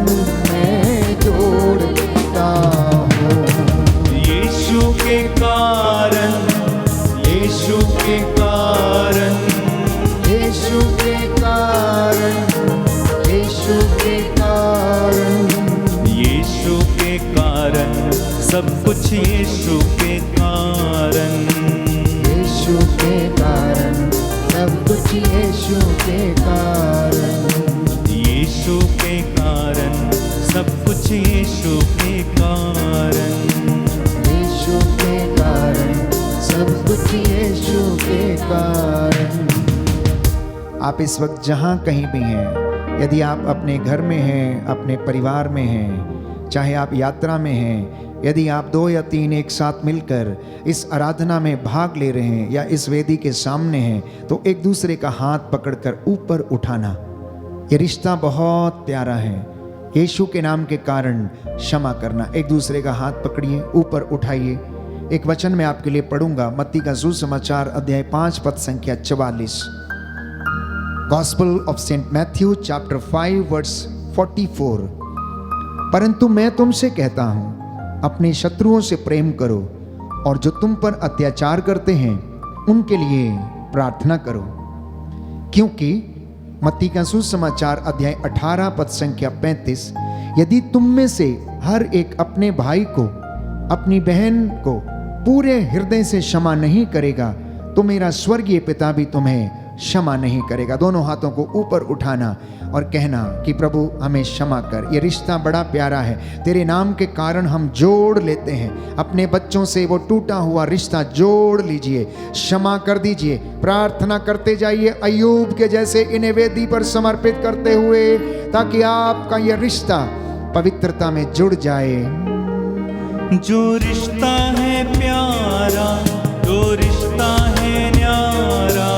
मैं जोड़ लेता हूँ। यीशु के कारण, यीशु के कारण, यीशु के कारण, यीशु के कारण, यीशु के कारण, सब कुछ यीशु के कारण। यीशु के कारण, सब कुछ यीशु के कारण, यीशु के कारण, सब कुछ यीशु के कारण। यीशु के कारण, सब कुछ यीशु के कारण। आप इस वक्त जहाँ कहीं भी हैं, यदि आप अपने घर में हैं, अपने परिवार में हैं, चाहे आप यात्रा में हैं, यदि आप 2 या 3 एक साथ मिलकर इस आराधना में भाग ले रहे हैं या इस वेदी के सामने हैं, तो एक दूसरे का हाथ पकड़कर ऊपर उठाना। ये रिश्ता बहुत प्यारा है। यीशु के नाम के कारण क्षमा करना। एक दूसरे का हाथ पकड़िए, ऊपर उठाइए। एक वचन मैं आपके लिए पढ़ूंगा, मत्ती का सुसमाचार अध्याय 5 पद संख्या 44। Gospel of Saint Matthew chapter 5 verse 44। परंतु मैं तुमसे कहता हूं, अपने शत्रुओं से प्रेम करो और जो तुम पर अत्याचार करते हैं उनके लिए प्रार्थना करो, क्योंकि मत्ती का सुसमाचार अध्याय 18 पद संख्या 35। यदि तुम में से हर एक अपने भाई को, अपनी बहन को पूरे हृदय से क्षमा नहीं करेगा, तो मेरा स्वर्गीय पिता भी तुम्हें क्षमा नहीं करेगा। दोनों हाथों को ऊपर उठाना और कहना कि प्रभु हमें क्षमा कर। ये रिश्ता बड़ा प्यारा है, तेरे नाम के कारण हम जोड़ लेते हैं। अपने बच्चों से वो टूटा हुआ रिश्ता जोड़ लीजिए, क्षमा कर दीजिए, प्रार्थना करते जाइए अय्यूब के जैसे इन्हें वेदी पर समर्पित करते हुए, ताकि आपका ये रिश्ता पवित्रता में जुड़ जाए। जो रिश्ता है प्यारा, जो रिश्ता है न्यारा,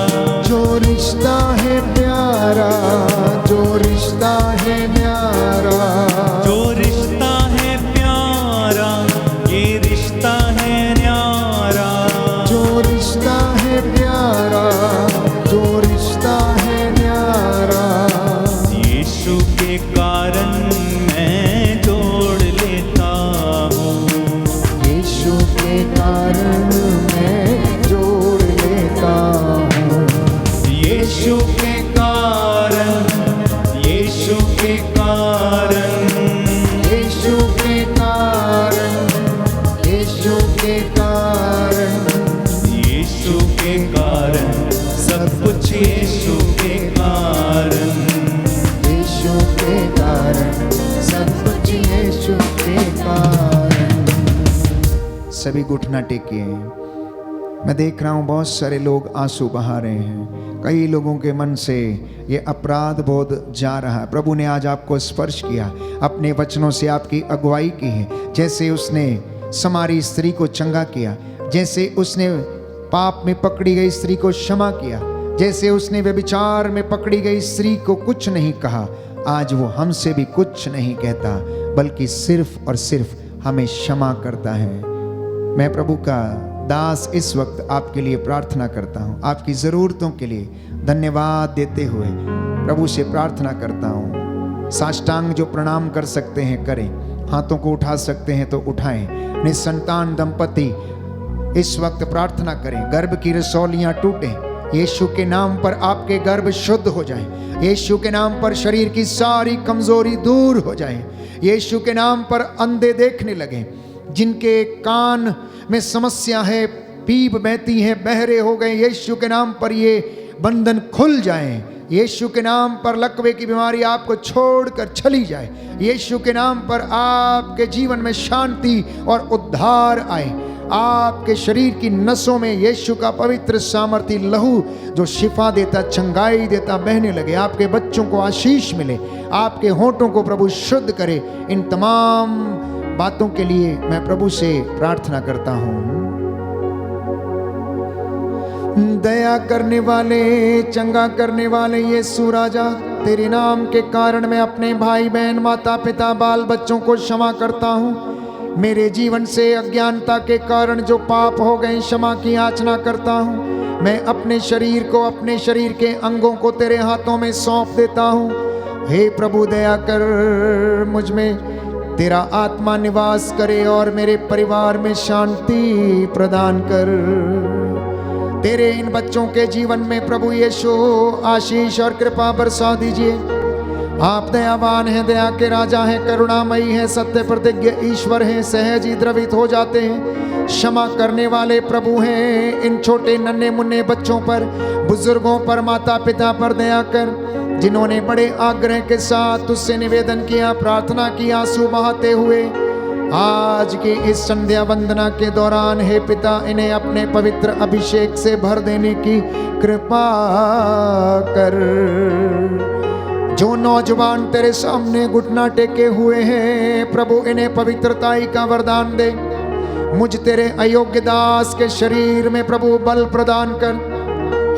जो रिश्ता है प्यारा, जो रिश्ता है न्यारा, जो रिश्ता है प्यारा, ये रिश्ता है न्यारा। जो रिश्ता है प्यारा, जो रिश्ता है न्यारा, यीशु के कारण मैं जोड़ लेता हूँ। यीशु के कारण मैं जोड़ लेता हूँ। यीशु के कारण, यीशु के कारण, यीशु के कारण, यीशु के कारण, यीशु के कारण, सब कुछ यीशु के कारण। यीशु के कारण, सब कुछ यीशु के कारण। सभी घुटना टेकिए। मैं देख रहा हूँ बहुत सारे लोग आंसू बहा रहे हैं। कई लोगों के मन से ये अपराध बोध जा रहा है। प्रभु ने आज आपको स्पर्श किया, अपने वचनों से आपकी अगुवाई की है। जैसे उसने समारी स्त्री को चंगा किया, जैसे उसने पाप में पकड़ी गई स्त्री को क्षमा किया, जैसे उसने व्यभिचार में पकड़ी गई स्त्री को कुछ नहीं कहा, आज वो हमसे भी कुछ नहीं कहता, बल्कि सिर्फ और सिर्फ हमें क्षमा करता है। मैं प्रभु का दास इस वक्त आपके लिए प्रार्थना करता हूँ, आपकी ज़रूरतों के लिए धन्यवाद देते हुए प्रभु से प्रार्थना करता हूँ। साष्टांग जो प्रणाम कर सकते हैं करें, हाथों को उठा सकते हैं तो उठाएं। निसंतान दंपति इस वक्त प्रार्थना करें, गर्भ की रसौलियां टूटें। यीशु के नाम पर आपके गर्भ शुद्ध हो जाएं। यीशु के नाम पर शरीर की सारी कमजोरी दूर हो जाए। यीशु के नाम पर अंधे देखने लगें। जिनके कान में समस्या है, पीप बहती है, बहरे हो गए, यीशु के नाम पर ये बंधन खुल जाएं। यीशु के नाम पर लकवे की बीमारी आपको छोड़कर चली जाए। यीशु के नाम पर आपके जीवन में शांति और उद्धार आए। आपके शरीर की नसों में यीशु का पवित्र सामर्थी लहू जो शिफा देता, चंगाई देता बहने लगे। आपके बच्चों को आशीष मिले, आपके होठों को प्रभु शुद्ध करे। इन तमाम बातों के लिए मैं प्रभु से प्रार्थना करता हूँ। दया करने वाले, चंगा करने वाले यीशु राजा, तेरे नाम के कारण मैं अपने भाई बहन, माता पिता, बाल बच्चों को क्षमा करता हूँ। मेरे जीवन से अज्ञानता के कारण जो पाप हो गए, क्षमा की याचना करता हूँ। मैं अपने शरीर को, अपने शरीर के अंगों को तेरे हाथों में सौंप देता हूँ। हे प्रभु दया कर, मुझ में तेरा आत्मा निवास करे और मेरे परिवार में शांति प्रदान कर। तेरे इन बच्चों के जीवन में प्रभु यीशु आशीष और कृपा बरसा दीजिए। आप दयावान हैं, दया के राजा हैं, करुणामयी हैं, सत्य प्रतिज्ञ ईश्वर हैं, सहज ही द्रवित हो जाते हैं, क्षमा करने वाले प्रभु हैं। इन छोटे नन्हे मुन्ने बच्चों पर, बुजुर्गों पर, माता पिता पर दया कर, जिन्होंने बड़े आग्रह के साथ तुझसे निवेदन किया, प्रार्थना की, आंसू बहाते हुए आज की इस संध्या वंदना के दौरान हे पिता, इन्हें अपने पवित्र अभिषेक से भर देने की कृपा कर। जो नौजवान तेरे सामने घुटना टेके हुए हैं, प्रभु इन्हें पवित्रताई का वरदान दे। मुझ तेरे अयोग्य दास के शरीर में प्रभु बल प्रदान कर।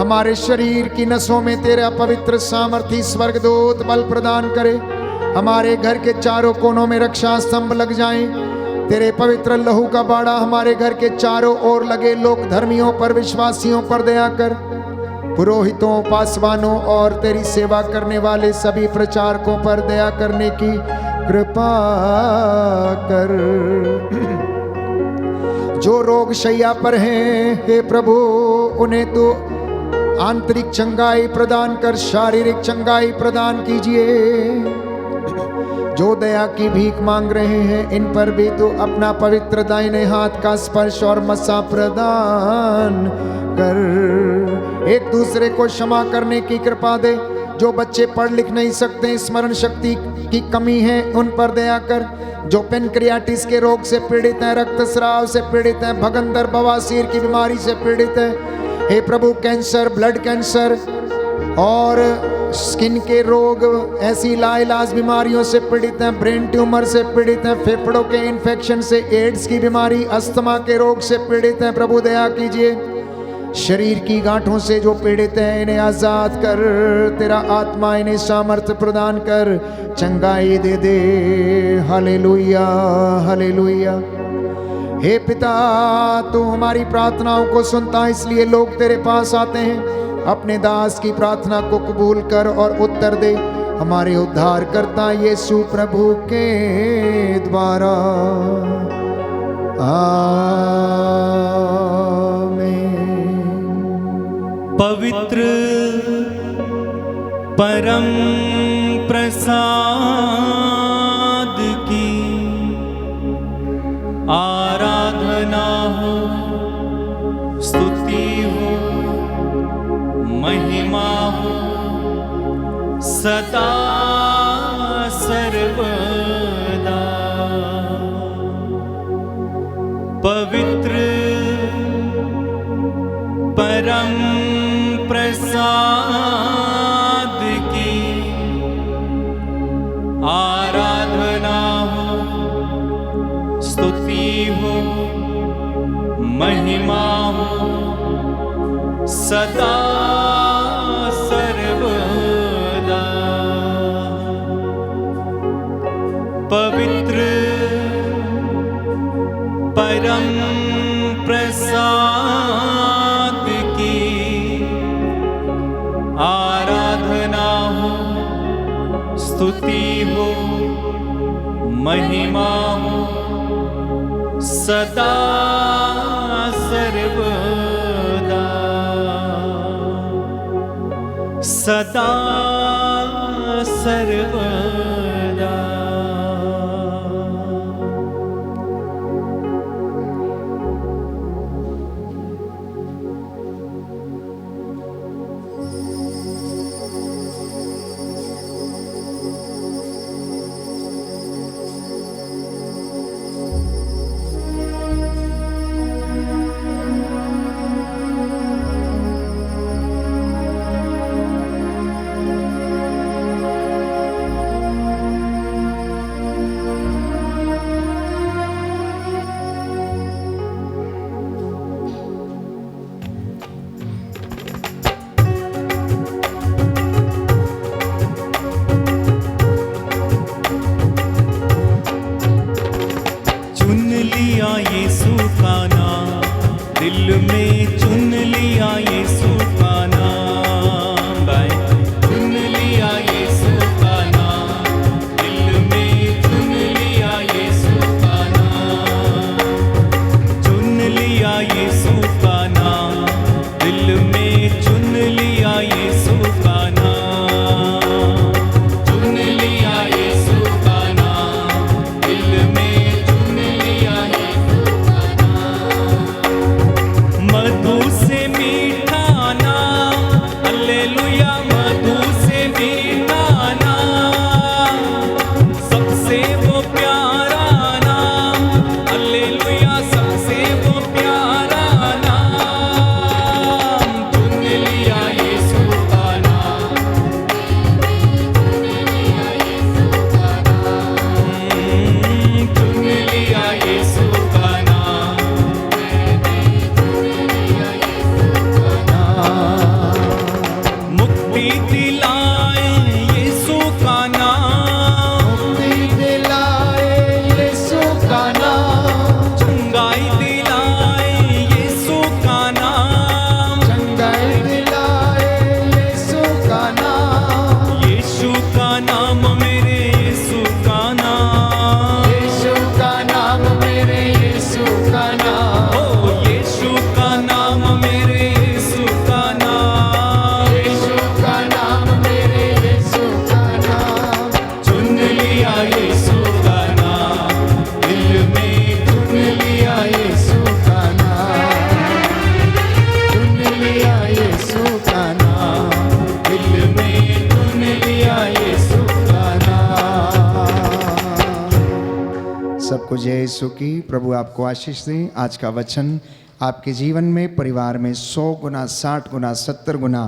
हमारे शरीर की नसों में तेरा पवित्र सामर्थी स्वर्गदूत बल प्रदान करे। हमारे घर के चारों कोनों में रक्षा स्तंभ लग जाएं। तेरे पवित्र लहू का बाड़ा हमारे घर के चारों ओर लगे। लोक धर्मियों पर, विश्वासियों पर दया कर। पुरोहितों, पासवानों और तेरी सेवा करने वाले सभी प्रचारकों पर दया करने की कृपा कर। जो रोग शैया पर हैं, हे प्रभु उन्हें तो आंतरिक चंगाई प्रदान कर, शारीरिक चंगाई प्रदान कीजिए। जो दया की भीख मांग रहे हैं, इन पर भी तो अपना पवित्र दाहिने हाथ का स्पर्श और मसा प्रदान कर। एक दूसरे को क्षमा करने की कृपा दे। जो बच्चे पढ़ लिख नहीं सकते, स्मरण शक्ति की कमी है, उन पर दया कर। जो पेनक्रियाटिस के रोग से पीड़ित हैं, रक्तस्राव से पीड़ित हैं, भगंदर बवासीर की बीमारी से पीड़ित है, हे प्रभु कैंसर, ब्लड कैंसर और स्किन के रोग, ऐसी लाइलाज बीमारियों से पीड़ित हैं, ब्रेन ट्यूमर से पीड़ित हैं, फेफड़ों के इन्फेक्शन से, एड्स की बीमारी, अस्थमा के रोग से पीड़ित हैं, प्रभु दया कीजिए। शरीर की गांठों से जो पीड़ित हैं, इन्हें आजाद कर। तेरा आत्मा इन्हें सामर्थ्य प्रदान कर, चंगाई दे दे। Hallelujah, hallelujah. हे पिता, तू हमारी प्रार्थनाओं को सुनता है, इसलिए लोग तेरे पास आते हैं। अपने दास की प्रार्थना को कबूल कर और उत्तर दे। हमारे उद्धार करता यीशु प्रभु के द्वारा, आमीन। पवित्र परम प्रसाद की आराधना हो, स्तुति हो, महिमा हो सदा सर्वदा। पवित्र परम प्रसाद की आराधना हो, स्तुति हो, महिमा हो सदा सर्वदा। पवित्र परम प्रसाद की आराधना हो, स्तुति हो, महिमा हो सदा सर्वदा, सदा सर्वदा। यीशु का नाम, दिल में चुन लिया यीशु का नाम, चुन लिया यीशु का नाम, दिल में चुन लिया यीशु का नाम, चुन लिया यीशु का नाम, दिल में चुन लिया यीशु का नाम, चुन लिया यीशु का नाम, दिल में मधु से मीठा नाम, हालेलुया, मधु से मीठा नाम, सबसे वो प्यारा नाम, हालेलुया, सबसे वो प्यारा नाम, चुन लिया यीशु का नाम, चुन लिया यीशु का नाम, चुन लिया यीशु का नाम, मुक्ति दिलाए यीशु का नाम, मुक्ति दिलाए यीशु का नाम, चंगाई दिलाए यीशु का नाम, चंगाई दिलाए यीशु का नाम, यीशु का नाम मेरे यीशु का नाम, यीशु का नाम मेरे यीशु का नाम, ओ यीशु का नाम मेरे यीशु का नाम, यीशु का नाम मेरे यीशु का नाम, चुन लिया यीशु का नाम, दिल में चुन लिया यीशु का नाम, चुन लिया यीशु का नाम, दिल में चुन लिया यीशु का नाम। सबको जय यीशु की। प्रभु आपको आशीष दे। आज का वचन आपके जीवन में, परिवार में 100 गुना, 60 गुना, 70 गुना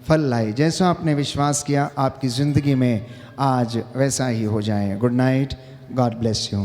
फल लाए। जैसा आपने विश्वास किया आपकी ज़िंदगी में आज वैसा ही हो जाए। Good night, God bless you.